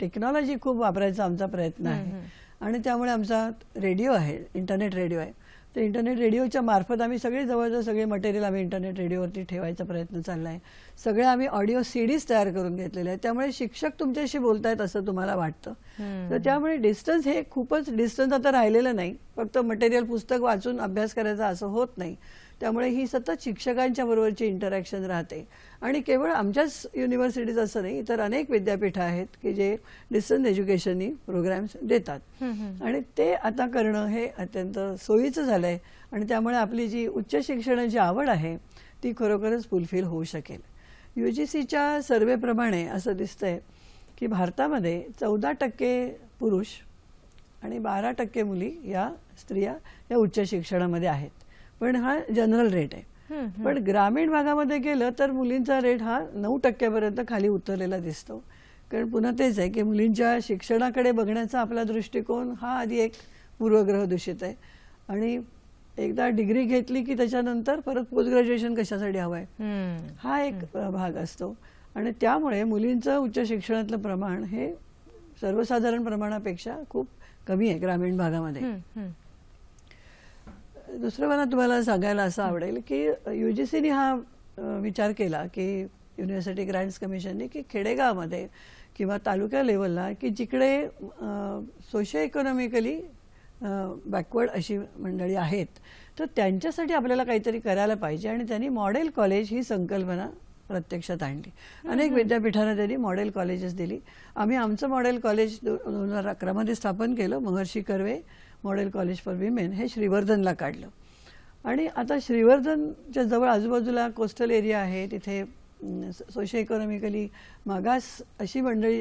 टेक्नॉलॉजी खूप वापरायचा आमचा प्रयत्न आहे आणि त्यामुळे आमचा रेडिओ आहे, इंटरनेट रेडिओ आहे. तर इंटरनेट रेडिओच्या मार्फत आम्ही सगळे जवळजवळ सगळे मटेरियल आम्ही इंटरनेट रेडिओवरती ठेवायचा प्रयत्न चालला आहे. सगळे आम्ही ऑडिओ CDs तयार करून घेतलेले आहेत. त्यामुळे शिक्षक तुमच्याशी बोलतायत असं तुम्हाला वाटतं. तर त्यामुळे डिस्टन्स हे खूपच डिस्टन्स आता राहिलेलं नाही. फक्त मटेरियल पुस्तक वाचून अभ्यास करायचा असं होत नाही. त्यामुळे ही सतत शिक्षकांच्या बरोबरची इंटरॅक्शन राहते. आणि केवळ आमच्याच युनिव्हर्सिटीज असं नाही, तर अनेक विद्यापीठं आहेत की जे डिस्टन्स एज्युकेशननी प्रोग्राम्स देतात आणि ते आता करणं हे अत्यंत सोयीचं झालंय. आणि त्यामुळे आपली जी उच्च शिक्षणाची आवड आहे ती खरोखरच फुलफिल होऊ शकेल. UGCच्या सर्वेप्रमाणे असं दिसतंय की भारतामध्ये 14% पुरुष आणि 12% मुली या स्त्रिया या उच्च शिक्षणामध्ये आहेत. पण हा जनरल रेट आहे. पण ग्रामीण भागामध्ये गेलं तर मुलींचा रेट हा 9% पर्यंत खाली उतरलेला दिसतो. कारण पुन्हा तेच आहे की मुलींच्या शिक्षणाकडे बघण्याचा आपला दृष्टिकोन हा आधी एक पूर्वग्रह दूषित आहे. आणि एकदा डिग्री घेतली की त्याच्यानंतर परत पोस्ट ग्रॅज्युएशन कशासाठी हवंय हा एक भाग असतो. आणि त्यामुळे मुलींचं उच्च शिक्षणातलं प्रमाण हे सर्वसाधारण प्रमाणापेक्षा खूप कमी आहे ग्रामीण भागामध्ये. दुसरं मला तुम्हाला सांगायला असं आवडेल की UGCने हा विचार केला की युनिव्हर्सिटी ग्रँट्स कमिशनने की खेडेगावामध्ये किंवा तालुका लेवलला की जिकडे सोशो इकॉनॉमिकली बॅकवर्ड अशी मंडळी आहेत तर त्यांच्यासाठी आपल्याला काहीतरी करायला पाहिजे. आणि त्यांनी मॉडेल कॉलेज ही संकल्पना प्रत्यक्षात आणली. अनेक विद्यापीठांना त्यांनी मॉडेल कॉलेजेस दिली. आम्ही आमचं मॉडेल कॉलेज 2011 मध्ये स्थापन केलं. Maharshi Karve model college for women हे श्रीवर्धनला काढलं. आणि आता श्रीवर्धनच्या जवळ आजूबाजूला कोस्टल एरिया आहे, तिथे सोशो इकॉनॉमिकली मागास अशी मंडळी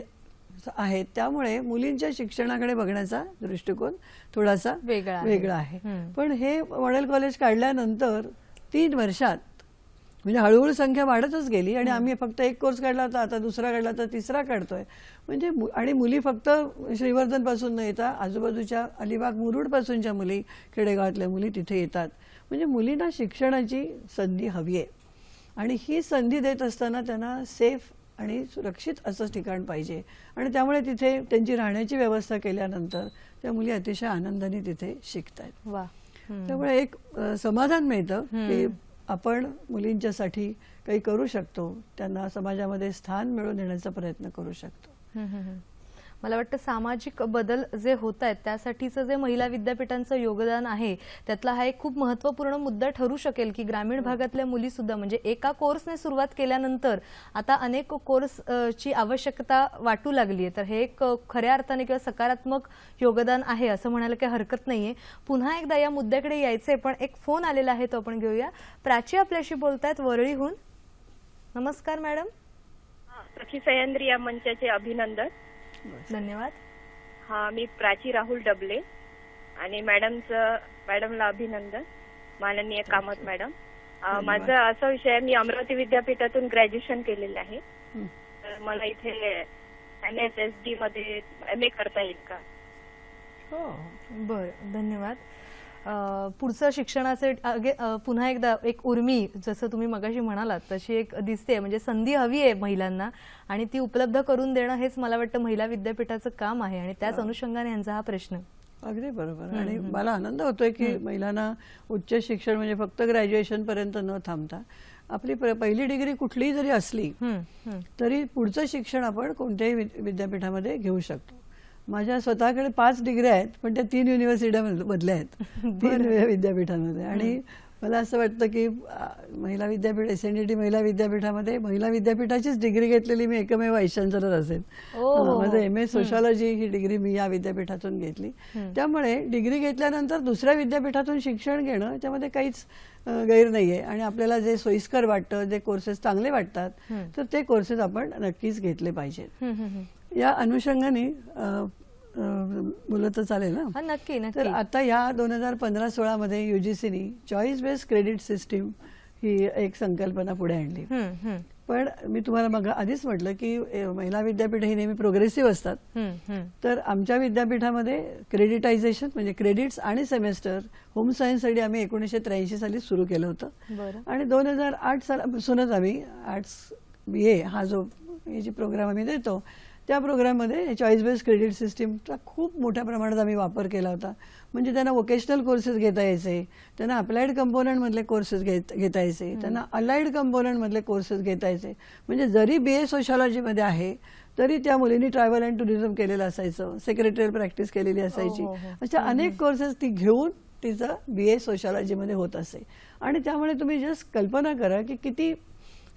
आहेत. त्यामुळे मुलींच्या शिक्षणाकडे बघण्याचा दृष्टिकोन थोडासा वेगळा आहे. पण हे मॉडेल कॉलेज काढल्यानंतर 3 वर्षात म्हणजे हळूहळू संख्या वाढतच गेली. आणि आम्ही फक्त एक कोर्स काढला होता, आता दुसरा काढला तर तिसरा काढतोय. म्हणजे आणि मुली फक्त श्रीवर्धन पासून न येता आजूबाजूच्या अलिबाग मुरुड पासूनच्या मुली, खेडेगावातल्या मुली तिथे येतात. म्हणजे मुलींना शिक्षणाची संधी हवी आहे. आणि ही संधी देत असताना त्यांना सेफ आणि सुरक्षित असं ठिकाण पाहिजे. आणि त्यामुळे तिथे त्यांची राहण्याची व्यवस्था केल्यानंतर त्या मुली अतिशय आनंदाने तिथे शिकतायत. त्यामुळे एक समाधान मिळतं की आपण मुलींच्यासाठी काही करू शकतो, त्यांना समाजामध्ये स्थान मिळवून देण्याचा प्रयत्न करू शकतो. मला वाटतं सामाजिक बदल जे होत आहेत त्यासाठीचं जे महिला विद्यापीठांचं योगदान आहे त्यातला हा एक खूप महत्त्वपूर्ण मुद्दा ठरू शकेल की ग्रामीण भागातल्या मुली सुद्धा म्हणजे एका कोर्सने सुरुवात केल्यानंतर आता अनेक कोर्सची आवश्यकता वाटू लागली आहे. तर हे एक खऱ्या अर्थाने किंवा सकारात्मक योगदान आहे असं म्हणायला काही हरकत नाहीये. पुन्हा एकदा या मुद्द्याकडे यायचंय पण एक फोन आलेला आहे तो आपण घेऊया. प्राची आपल्याशी बोलतायत वरळीहून. नमस्कार मॅडम. सखी सह्याद्री या मंचाचे अभिनंदन. धन्यवाद. हा, मी प्राची राहुल डबले आणि मॅडमला अभिनंदन. माननीय कामत मॅडम. माझं असा विषय आहे, मी अमरावती विद्यापीठातून ग्रॅज्युएशन केलेलं आहे. तर मला इथे NSSD मध्ये MA करता येईल का? हो, बरं, धन्यवाद. पुढचं शिक्षणाचे पुन्हा एकदा एक उर्मी जसं तुम्ही मगाशी म्हणालात तशी एक दिसते. म्हणजे संधी हवी आहे महिलांना आणि ती उपलब्ध करून देणं हेच मला वाटतं महिला विद्यापीठाचं काम आहे. आणि त्याच अनुषंगाने यांचा हा प्रश्न. अगदी बरोबर. आणि मला आनंद होतोय की महिलांना उच्च शिक्षण म्हणजे फक्त ग्रॅज्युएशन पर्यंत न थांबता आपली पहिली डिग्री कुठलीही जरी असली तरी पुढचं शिक्षण आपण कोणत्याही विद्यापीठामध्ये घेऊ शकतो. माझ्या स्वतःकडे 5 डिग्री आहेत पण त्या 3 युनिव्हर्सिटीमधल्या आहेत, 3 विद्यापीठांमध्ये. आणि मला असं वाटतं की महिला विद्यापीठ SNDT महिला विद्यापीठामध्ये महिला विद्यापीठाचीच डिग्री घेतलेली मी एकमेव व्हाईस चान्सलर असेल. माझं MA सोशॉलॉजी ही डिग्री मी या विद्यापीठातून घेतली. त्यामुळे डिग्री घेतल्यानंतर दुसऱ्या विद्यापीठातून शिक्षण घेणं त्यामध्ये काहीच गैर नाहीये. आणि आपल्याला जे सोयीस्कर वाटतं, जे कोर्सेस चांगले वाटतात तर ते कोर्सेस आपण नक्कीच घेतले पाहिजेत. या अनुषंगाने बोलत तर चालेल ना? नक्की. तर आता या 2015-16 मध्ये UGCने चॉईस बेस्ड क्रेडिट सिस्टीम ही एक संकल्पना पुढे आणली. पण मी तुम्हाला मग आधीच म्हटलं की महिला विद्यापीठ ही नेहमी प्रोग्रेसिव्ह असतात. तर आमच्या विद्यापीठामध्ये क्रेडिटायझेशन म्हणजे क्रेडिट्स आणि सेमेस्टर होम सायन्ससाठी आम्ही 1983 साली सुरू केलं होतं. आणि 2008 सालापासूनच आम्ही आर्ट्स BA हा जो जी प्रोग्राम आम्ही देतो त्या प्रोग्राममध्ये चॉईस बेस्ड क्रेडिट सिस्टीमचा खूप मोठ्या प्रमाणात आम्ही वापर केला होता. म्हणजे त्यांना वोकेशनल कोर्सेस घेता यायचे, त्यांना अप्लाइड कंपोनंटमधले कोर्सेस घेता यायचे, त्यांना अलाइड कंपोनंटमधले कोर्सेस घेता यायचे. म्हणजे जरी BA सोशॉलॉजीमध्ये आहे तरी त्या मुलींनी ट्रॅव्हल अँड टुरिझम केलेलं असायचं, सेक्रेटरियल प्रॅक्टिस केलेली असायची. अशा अनेक कोर्सेस ती घेऊन तिचं BA सोशॉलॉजीमध्ये होत असे. आणि त्यामुळे तुम्ही जस्ट कल्पना करा की किती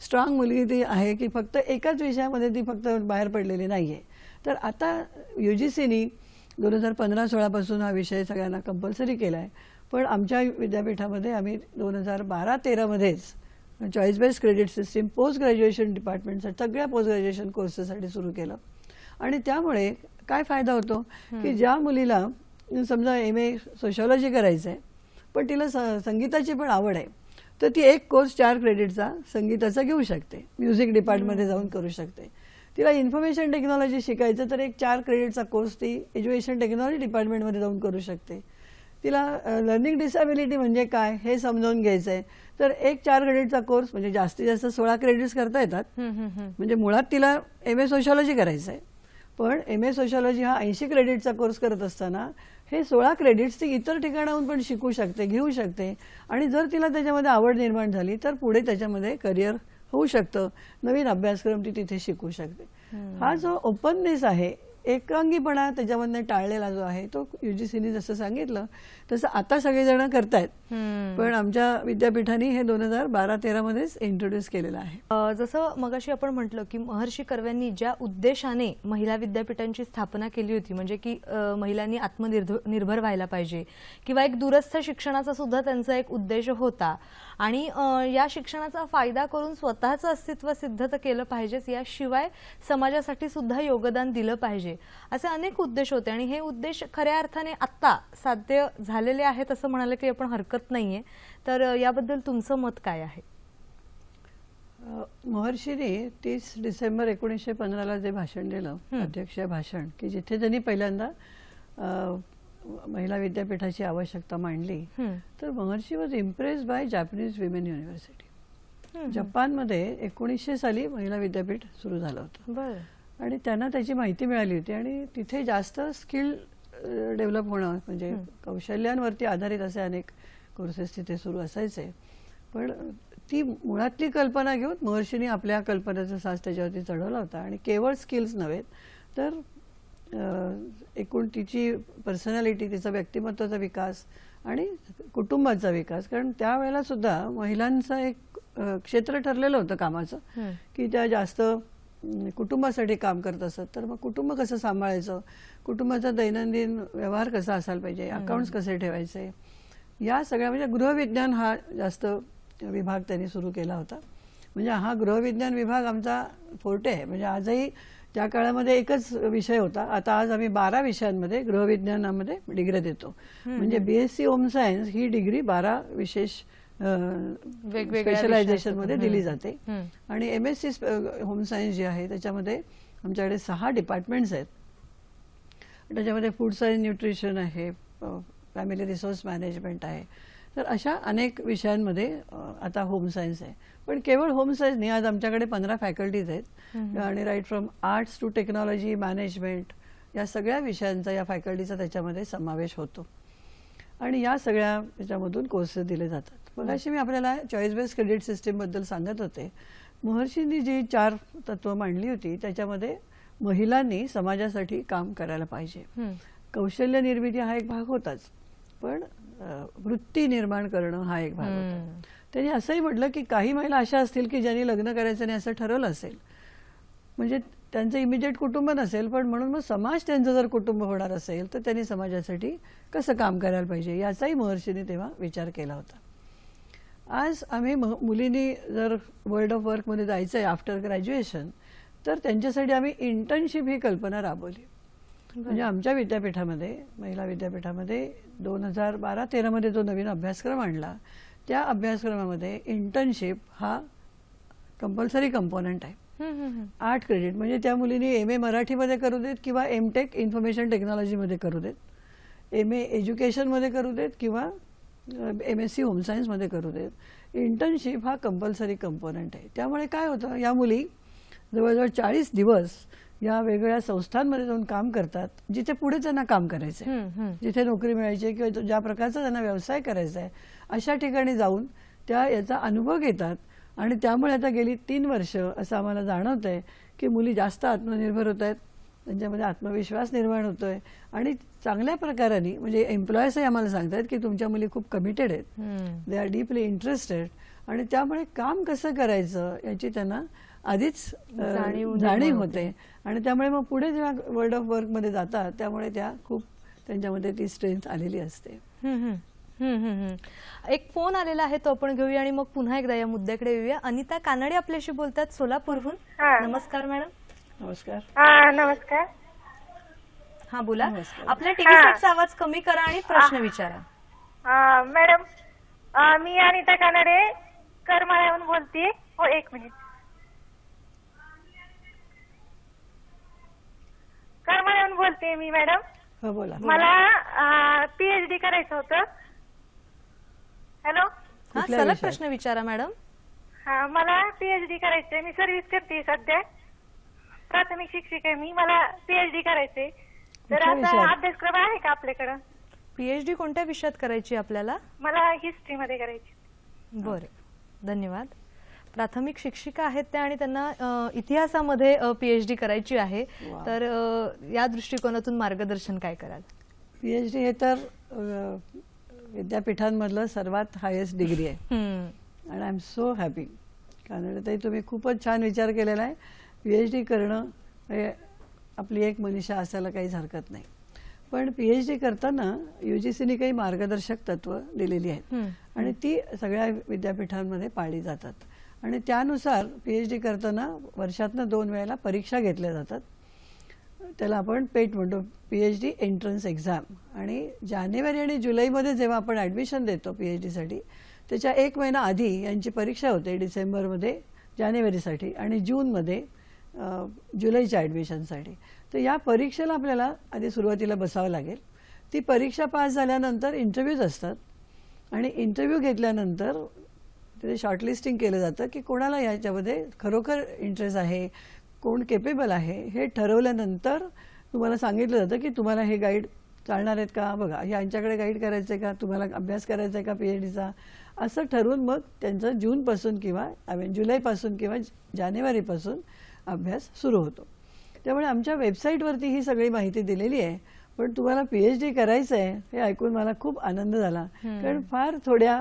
स्ट्रॉंग मुलगी ती आहे की फक्त एकाच विषयामध्ये ती फक्त बाहेर पडलेली नाही आहे. तर आता UGCनी 2015-16 पासून हा विषय सगळ्यांना कंपल्सरी केला आहे. पण आमच्या विद्यापीठामध्ये आम्ही 2012-13 मध्येच choice based credit system post graduation डिपार्टमेंटसाठी सगळ्या पोस्ट ग्रॅज्युएशन कोर्सेससाठी सुरू केलं. आणि त्यामुळे काय फायदा होतो की ज्या मुलीला समजा MA सोशॉलॉजी करायचं आहे पण तिला संगीताची पण आवड आहे, तर ती एक कोर्स 4 क्रेडिटचा संगीताचा घेऊ शकते, म्युझिक डिपार्टमेंटमध्ये जाऊन करू शकते. तिला इन्फॉर्मेशन टेक्नॉलॉजी शिकायचं तर एक 4 क्रेडिटचा कोर्स ती एज्युकेशन टेक्नॉलॉजी डिपार्टमेंटमध्ये जाऊन करू शकते. तिला लर्निंग डिसॅबिलिटी म्हणजे काय हे समजावून घ्यायचं आहे तर एक 4 क्रेडिटचा कोर्स म्हणजे जास्तीत जास्त 16 क्रेडिट्स करता येतात. म्हणजे मुळात तिला MA सोशॉलॉजी करायचं आहे, पण MA सोशॉलॉजी हा 80 क्रेडिटचा कोर्स करत असताना हे 16 क्रेडिट्स ती इतर ठिकाणाहून पण शिकू शकते, घेऊ शकते. आणि जर तिला त्याच्यामध्ये आवड निर्माण झाली तर पुढे त्याच्यामध्ये करिअर होऊ शकतं, नवीन अभ्यासक्रम ती तिथे शिकू शकते. हा जो ओपननेस आहे, एकांगीपणा त्याच्यामधनं टाळलेला जो आहे तो UGCनी जसं सांगितलं तसं आता सगळेजण करतायत. पण आमच्या विद्यापीठाने हे 2012-13 मध्येच इंट्रोड्यूस केलेलं आहे. जसं मगाशी आपण म्हटलं की महर्षी कर्व्यांनी ज्या उद्देशाने महिला विद्यापीठांची स्थापना केली होती, म्हणजे की महिलांनी आत्मनिर्भर व्हायला पाहिजे किंवा एक दूरस्थ शिक्षणाचा सुद्धा त्यांचा एक उद्देश होता. आणि या शिक्षणाचा फायदा करून स्वतःचं अस्तित्व सिद्ध तर केलं पाहिजेच, याशिवाय समाजासाठी सुद्धा योगदान दिलं पाहिजे, असे अनेक उद्देश होते. आणि हे उद्देश खऱ्या अर्थाने आत्ता साध्य झालेले आहेत असं म्हणाले की आपण हरकत नाहीये. तर याबद्दल तुमचं मत काय आहे? महर्षीने 30 डिसेंबर 1915ला जे भाषण दिलं, अध्यक्षीय भाषण, की जिथे त्यांनी पहिल्यांदा महिला विद्यापीठाची आवश्यकता मांडली, तर Maharshi was impressed by Japanese women university. जपानमध्ये 1900 साली महिला विद्यापीठ सुरू झालं होतं आणि त्यांना त्याची माहिती मिळाली होती. आणि तिथे जास्त स्किल डेव्हलप होणं म्हणजे कौशल्यांवरती आधारित असे अनेक कोर्सेस तिथे सुरू असायचे. पण ती मुळातली कल्पना घेऊन महर्षींनी आपल्या कल्पनेचा साज त्याच्यावरती चढवला होता. आणि केवळ स्किल्स नव्हे तर एकूण तिची पर्सनॅलिटी, तिचा व्यक्तिमत्वाचा विकास आणि कुटुंबाचा विकास, कारण त्यावेळेला सुद्धा महिलांचं एक क्षेत्र ठरलेलं होतं कामाचं की त्या जास्त कुटुंबासाठी काम करत असत. तर मग कुटुंब कसं सांभाळायचं, कुटुंबाचा दैनंदिन व्यवहार कसा असायला पाहिजे, अकाउंट्स कसे ठेवायचे, या सगळ्या म्हणजे गृहविज्ञान हा जास्त विभाग त्यांनी सुरू केला होता. म्हणजे हा गृहविज्ञान विभाग आमचा फोर्टे आहे. म्हणजे आजही त्या काळामध्ये एकच विषय होता, आता आज आम्ही 12 विषयांमध्ये गृहविज्ञानामध्ये डिग्री देतो. म्हणजे BSc होम सायन्स ही डिग्री 12 विशेष स्पेशलायझेशन मध्ये दिली जाते. आणि MSc होम सायन्स जी आहे त्याच्यामध्ये आमच्याकडे 6 डिपार्टमेंट्स आहेत. त्याच्यामध्ये फूड सायन्स, न्यूट्रिशन आहे, फॅमिली रिसोर्स मॅनेजमेंट आहे. तर अशा अनेक विषयांमध्ये आता होम सायन्स आहे. पण केवळ होम सायन्स नाही, आज आमच्याकडे 15 फॅकल्टीज आहेत आणि right from arts to technology, management, या सगळ्या विषयांचा या फॅकल्टीचा त्याच्यामध्ये समावेश होतो. आणि या सगळ्या याच्यामधून कोर्सेस दिले जातात. मग अशी मी आपल्याला चॉईस बेस्ड क्रेडिट सिस्टीमबद्दल सांगत होते. महर्षींनी जी 4 तत्व मांडली होती त्याच्यामध्ये महिलांनी समाजासाठी काम करायला पाहिजे, कौशल्य निर्मिती हा एक भाग होताच, पण वृत्ती निर्माण करणं हा एक भाग होता. त्यांनी असंही म्हटलं की काही महिला अशा असतील की ज्यांनी लग्न करायचं नाही असं ठरवलं असेल, म्हणजे त्यांचं इमिजिएट कुटुंब नसेल, पण म्हणून मग समाज त्यांचं जर कुटुंब होणार असेल तर त्यांनी समाजासाठी कसं काम करायला पाहिजे याचाही महर्षींनी तेव्हा विचार केला होता. आज आम्ही मुलींनी जर वर्ल्ड ऑफ वर्कमध्ये जायचं आहे आफ्टर ग्रॅज्युएशन, तर त्यांच्यासाठी आम्ही इंटर्नशिप ही कल्पना राबवली. म्हणजे आमच्या विद्यापीठामध्ये, महिला विद्यापीठामध्ये 2012-13 मध्ये जो नवीन अभ्यासक्रम आणला, त्या अभ्यासक्रमामध्ये इंटर्नशिप हा कंपल्सरी कंपोनंट आहे. 8 क्रेडिट. म्हणजे त्या मुलींनी MA मराठीमध्ये करू देत किंवा MTech इन्फॉर्मेशन टेक्नॉलॉजीमध्ये करू देत, MA एज्युकेशनमध्ये करू देत किंवा MSc होम सायन्समध्ये करू देत, इंटर्नशिप हा कंपल्सरी कंपोनंट आहे. त्यामुळे काय होतं, या मुली जवळजवळ 40 दिवस या वेगवेगळ्या संस्थांमध्ये जाऊन काम करतात, जिथे पुढे त्यांना काम करायचं आहे, जिथे नोकरी मिळायची किंवा ज्या प्रकारचा त्यांना व्यवसाय करायचा आहे अशा ठिकाणी जाऊन त्या याचा अनुभव घेतात. आणि त्यामुळे आता गेली 3 वर्ष असं आम्हाला जाणवत आहे की मुली जास्त आत्मनिर्भर होत आहेत, त्यांच्यामध्ये आत्मविश्वास निर्माण होतोय आणि चांगल्या प्रकाराने म्हणजे एम्प्लॉयर्सही आम्हाला सांगतात की तुमच्या मुली खूप कमिटेड आहेत, दे आर डीपली इंटरेस्टेड आणि त्यामुळे काम कसं करायचं याची त्यांना आधीच जाणीव होते आणि त्यामुळे मग पुढे जेव्हा वर्ल्ड ऑफ वर्कमध्ये जातात त्यामुळे त्या खूप त्यांच्यामध्ये ती स्ट्रेंथ आलेली असते. एक फोन आलेला आहे तो आपण घेऊया आणि मग पुन्हा एकदा या मुद्द्याकडे येऊया. अनिता कानडे आपल्याशी बोलतात सोलापूरहून. नमस्कार मॅडम. नमस्कार. नमस्कार. हा बोला. आपल्या टीव्ही सेटचा आवाज कमी करा आणि प्रश्न विचारा. मॅडम मी अनिता कानडे करमाळ्याहून बोलते. हो एक मिनिट. करमाळ्याहून बोलते मी मॅडम. हो बोला. मला पीएचडी करायचं होतं. हॅलो. हा सलग प्रश्न विचारा मॅडम. हा मला पीएचडी करायचंय. मी सर्व्हिस करते सध्या. प्राथमिक शिक्षक आहे मी. मला पीएचडी करायचंय. तर असा अभ्यासक्रम आहे का आपल्याकडं? पीएचडी कोणत्या विषयात करायची आपल्याला? मला हिस्ट्री मध्ये करायची. बरं, धन्यवाद. प्राथमिक शिक्षिका आहेत त्या आणि त्यांना इतिहासामध्ये पीएचडी करायची आहे. तर या दृष्टिकोनातून मार्गदर्शन काय कराल? पीएचडी हे तर विद्यापीठांमधलं सर्वात हायेस्ट डिग्री आहे आणि आय एम सो हॅपी. कारण ताई तुम्ही खूपच छान विचार केलेला आहे. पीएचडी करणं हे आपली एक मनीषा असायला काहीच हरकत नाही. पण पीएचडी करताना UGCने काही मार्गदर्शक तत्व दिलेली आहेत आणि ती सगळ्या विद्यापीठांमध्ये पाळली जातात आणि त्यानुसार पीएचडी करताना वर्षातनं 2 वेळेला परीक्षा घेतल्या जातात. त्याला आपण पेट म्हणतो, पीएचडी एंट्रन्स एक्झाम. आणि जानेवारी आणि जुलैमध्ये जेव्हा आपण ॲडमिशन देतो पीएचडीसाठी त्याच्या 1 महिना आधी यांची परीक्षा होते, डिसेंबरमध्ये जानेवारीसाठी आणि जूनमध्ये जुलैच्या ॲडमिशनसाठी. तर या परीक्षेला आपल्याला आधी सुरुवातीला बसावं लागेल. ती परीक्षा पास झाल्यानंतर इंटरव्ह्यूज असतात आणि इंटरव्ह्यू घेतल्यानंतर तिथे शॉर्टलिस्टिंग केलं जातं की कोणाला याच्यामध्ये खरोखर इंटरेस्ट आहे, कोण केपेबल आहे हे ठरवल्यानंतर तुम्हाला सांगितलं जातं की तुम्हाला हे गाईड चालणार आहेत का, बघा यांच्याकडे गाईड करायचं आहे का, तुम्हाला अभ्यास करायचा आहे का पीएचडीचा, असं ठरवून मग त्यांचं जूनपासून किंवा जुलैपासून किंवा जानेवारीपासून अभ्यास सुरू होतो. त्यामुळे आमच्या वेबसाईटवरती ही सगळी माहिती दिलेली आहे. पण तुम्हाला पीएचडी करायचं आहे हे ऐकून मला खूप आनंद झाला. कारण फार थोड्या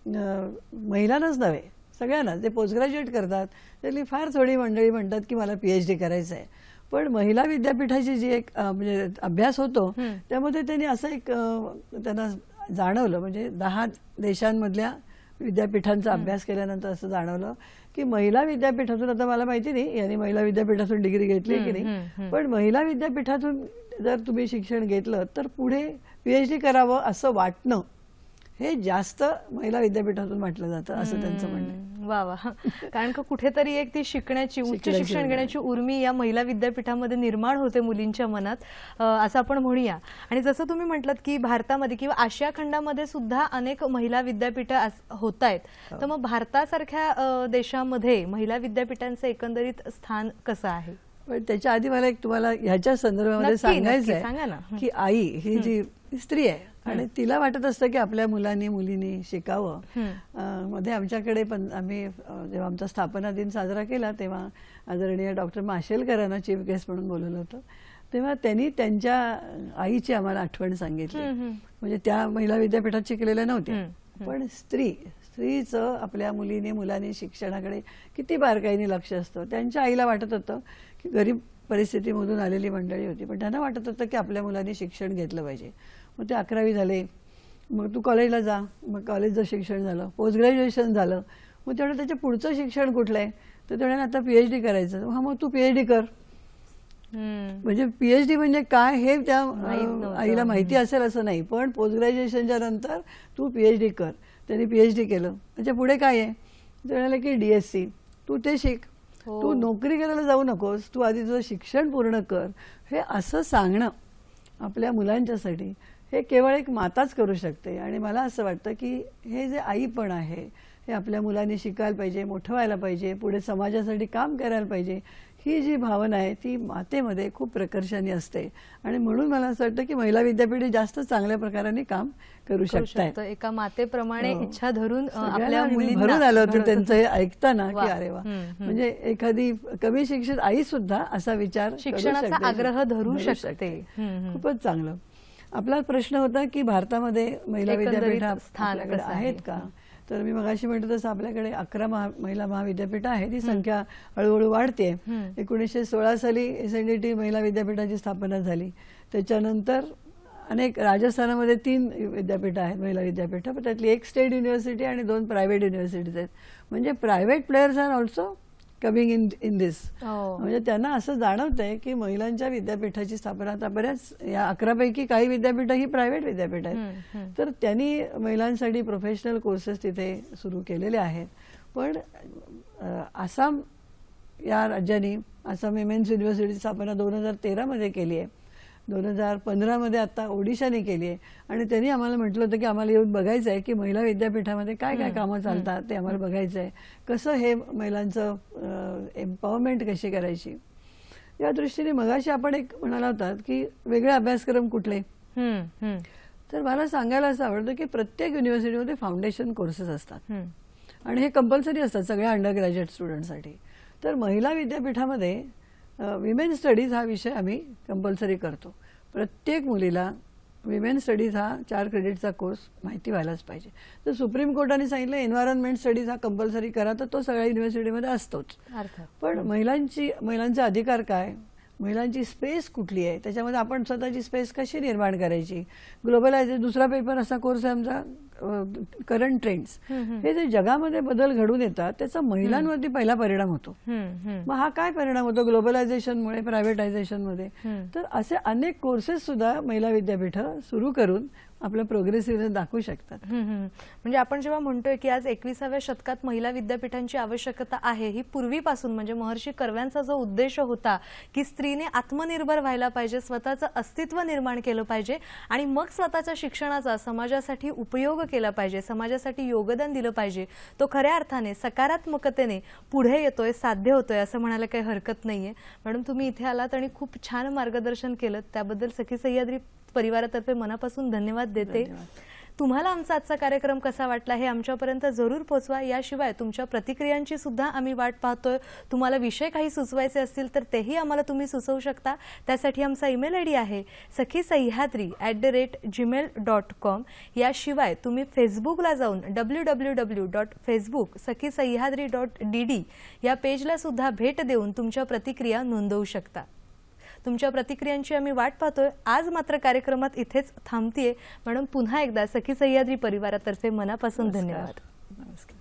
महिलांनाच नव्हे सगळ्यांना जे पोस्ट ग्रॅज्युएट करतात त्यातली फार थोडी मंडळी म्हणतात की मला पीएचडी करायचं आहे. पण महिला विद्यापीठाची जी एक म्हणजे अभ्यास होतो त्यामध्ये त्यांनी असं एक त्यांना जाणवलं, म्हणजे 10 देशांमधल्या विद्यापीठांचा अभ्यास केल्यानंतर असं जाणवलं की महिला विद्यापीठातून, आता मला माहिती नाही यांनी महिला विद्यापीठातून डिग्री घेतली की नाही, पण महिला विद्यापीठातून जर तुम्ही शिक्षण घेतलं तर पुढे पीएचडी करावं असं वाटणं हे जास्त महिला विद्यापीठातून म्हटलं जातं असं त्यांचं म्हणणं आहे. वा वा. कारण का कुठेतरी एक ती शिकण्याची, उच्च शिक्षण घेण्याची उर्मी या महिला विद्यापीठामध्ये निर्माण होते मुलींच्या मनात, असं आपण म्हणूया. आणि जसं तुम्ही म्हटलात की भारतामध्ये किंवा आशिया खंडामध्ये सुद्धा अनेक महिला विद्यापीठं होत आहेत, तर मग भारतासारख्या देशामध्ये महिला विद्यापीठांचं एकंदरीत स्थान कसं आहे? पण त्याच्या आधी मला एक तुम्हाला ह्याच्या संदर्भामध्ये सांगायचं आहे की आई ही जी स्त्री आहे आणि तिला वाटत असतं की आपल्या मुलींनी शिकावं. मध्ये आमच्याकडे पण आम्ही जेव्हा आमचा स्थापना दिन साजरा केला तेव्हा आदरणीय डॉक्टर माशेलकरांना चीफ गेस्ट म्हणून बोलवलं होतं. तेव्हा त्यांनी त्यांच्या आईची आम्हाला आठवण सांगितली. म्हणजे त्या महिला विद्यापीठात शिकलेल्या नव्हत्या, पण स्त्रीचं आपल्या मुलांनी शिक्षणाकडे किती बारकाईने लक्ष असतं. त्यांच्या आईला वाटत होतं की गरीब परिस्थितीमधून आलेली मंडळी होती, पण त्यांना वाटत होतं की आपल्या मुलांनी शिक्षण घेतलं पाहिजे. मग ते 11वी झाले, मग तू कॉलेजला जा, मग कॉलेजचं शिक्षण झालं, पोस्ट ग्रॅज्युएशन झालं, मग तेवढं त्याच्या पुढचं शिक्षण कुठलं आहे, तर तेवढ्याने आता पीएचडी करायचं. हा मग तू पीएचडी कर. म्हणजे पीएचडी म्हणजे काय हे त्या आईला माहिती असेल असं नाही, पण पोस्ट ग्रॅज्युएशनच्या नंतर तू पीएचडी कर. त्यांनी पीएचडी केलं. त्याच्या पुढे काय आहे, ते म्हणाले की DSc तू ते शिक, तू नोकरी करायला जाऊ नकोस, तू आधी तुझं शिक्षण पूर्ण कर. हे असं सांगणं आपल्या मुलांच्यासाठी हे केवळ एक माताच करू शकते. आणि मला असं वाटतं की हे जे आईपण आहे हे आपल्या मुलांनी शिकायला पाहिजे, मोठं व्हायला पाहिजे, पुढे समाजासाठी काम करायला पाहिजे. ही जी भावना आहे ती मातेमध्ये खूप प्रकर्षाने असते आणि म्हणून मला असं वाटतं की महिला विद्यापीठे जास्त चांगल्या प्रकारे काम करू शकतात. एका मातेप्रमाणे हो. इच्छा धरून आपल्या सगळ्यांना अगदी मुलींना भरून आलं होतं घडवतात. त्यांचं हे ऐकताना वा. की अरे वा, म्हणजे एखादी कमी शिक्षित आई सुद्धा असा विचार करू शिक्षणाचा शकते, आग्रह धरू शकते. खूपच चांगलं. आपला प्रश्न होता की भारतामध्ये महिला एकंदरीत विद्यापीठ स्थान आपल्याकडे कसं आहेत आहे? का? तर मी मगाशी म्हटलं तसं आपल्याकडे 11 महिला महाविद्यापीठ आहे. ती संख्या हळूहळू वाढते. 1916 साली SNDT महिला विद्यापीठाची स्थापना झाली. त्याच्यानंतर अनेक राजस्थानामध्ये 3 विद्यापीठ आहेत, महिला विद्यापीठ. पण त्यातली एक स्टेट युनिव्हर्सिटी आणि 2 प्रायव्हेट युनिव्हर्सिटीज आहेत. म्हणजे private players are also coming in this. म्हणजे त्यांना असं जाणवतंय की महिलांच्या विद्यापीठाची स्थापना आता बऱ्याच या 11 पैकी काही विद्यापीठ ही प्रायव्हेट विद्यापीठ आहेत. तर त्यांनी महिलांसाठी प्रोफेशनल कोर्सेस तिथे सुरू केलेले आहेत. पण आसाम या राज्याने आसाम विमेन्स युनिव्हर्सिटीची स्थापना 2013 मध्ये केली आहे. 2015 मध्ये आता ओडिशाने केली आहे आणि त्यांनी आम्हाला म्हटलं होतं की आम्हाला येऊन बघायचं आहे की महिला विद्यापीठामध्ये काय काय कामं चालतात ते आम्हाला बघायचं आहे. कसं हे महिलांचं एम्पॉवरमेंट कशी करायची या दृष्टीने. मगाशी आपण एक म्हणाला होतात की वेगळे अभ्यासक्रम कुठले. तर मला सांगायला असं आवडतं की प्रत्येक युनिव्हर्सिटीमध्ये फाउंडेशन कोर्सेस असतात आणि हे कंपल्सरी असतात सगळ्या अंडर ग्रॅज्युएट स्टुडंटसाठी. तर महिला विद्यापीठामध्ये विमेन स्टडीज हा विषय आम्ही कंपल्सरी करतो. प्रत्येक मुलीला विमेन स्टडीज हा 4 क्रेडिटचा कोर्स माहिती व्हायलाच पाहिजे. तर सुप्रीम कोर्टाने सांगितलं एन्व्हायरमेंट स्टडीज हा कंपल्सरी करा, तर तो सगळ्या युनिव्हर्सिटीमध्ये असतोच. पण महिलांचे अधिकार काय, महिलांची स्पेस कुठली आहे, त्याच्यामध्ये आपण स्वतःची स्पेस कशी निर्माण करायची. ग्लोबलायझेशन दुसरा पेपर असा कोर्स आहे आमचा करंट ट्रेंड्स. हे जे जगामध्ये बदल घडून येतात त्याचा महिलांवरती पहिला परिणाम होतो. मग हा काय परिणाम होतो ग्लोबलायझेशनमुळे, प्रायव्हेटायझेशनमध्ये. तर असे अनेक कोर्सेस सुद्धा महिला विद्यापीठ सुरू करून आपलं प्रोग्रेसिव्ह दाखवू शकतात. म्हणजे आपण जेव्हा म्हणतोय की आज 21व्या शतकात महिला विद्यापीठांची आवश्यकता आहे, ही पूर्वीपासून म्हणजे महर्षी कर्व्यांचा जो उद्देश होता की स्त्रीने आत्मनिर्भर व्हायला पाहिजे, स्वतःचं अस्तित्व निर्माण केलं पाहिजे आणि मग स्वतःच्या शिक्षणाचा समाजासाठी उपयोग केला पाहिजे, समाजासाठी योगदान दिलं पाहिजे, तो खऱ्या अर्थाने सकारात्मकतेने पुढे येतोय, साध्य होतोय असं म्हणायला काही हरकत नाहीये. मॅडम तुम्ही इथे आलात आणि खूप छान मार्गदर्शन केलं, त्याबद्दल सखी सह्याद्री परिवारातर्फे मनापासून धन्यवाद देते. तुम्हाला आमचा आजचा कार्यक्रम कसा वाटला हे आमच्यापर्यंत जरूर पोहोचवा. याशिवाय तुमच्या प्रतिक्रियांची सुद्धा आम्ही वाट पाहतोय. तुम्हाला विषय काही सुचवायचे असतील तर तेही आम्हाला तुम्ही सुचवू शकता. त्यासाठी आमचा ईमेल आयडी आहे sakhisayhadri@gmail.com. याशिवाय तुम्ही फेसबुकला जाऊन www.facebook.sakhisayhadri.dd या पेजला सुद्धा भेट देऊन तुमच्या प्रतिक्रिया नोंदवू शकता. तुमच्या प्रतिक्रियांची आम्ही वाट पाहतोय. आज मात्र कार्यक्रमात इथेच थांबतीये. म्हणून पुन्हा एकदा सखी सह्याद्री परिवारातर्फे मनापासून धन्यवाद. नमस्कार.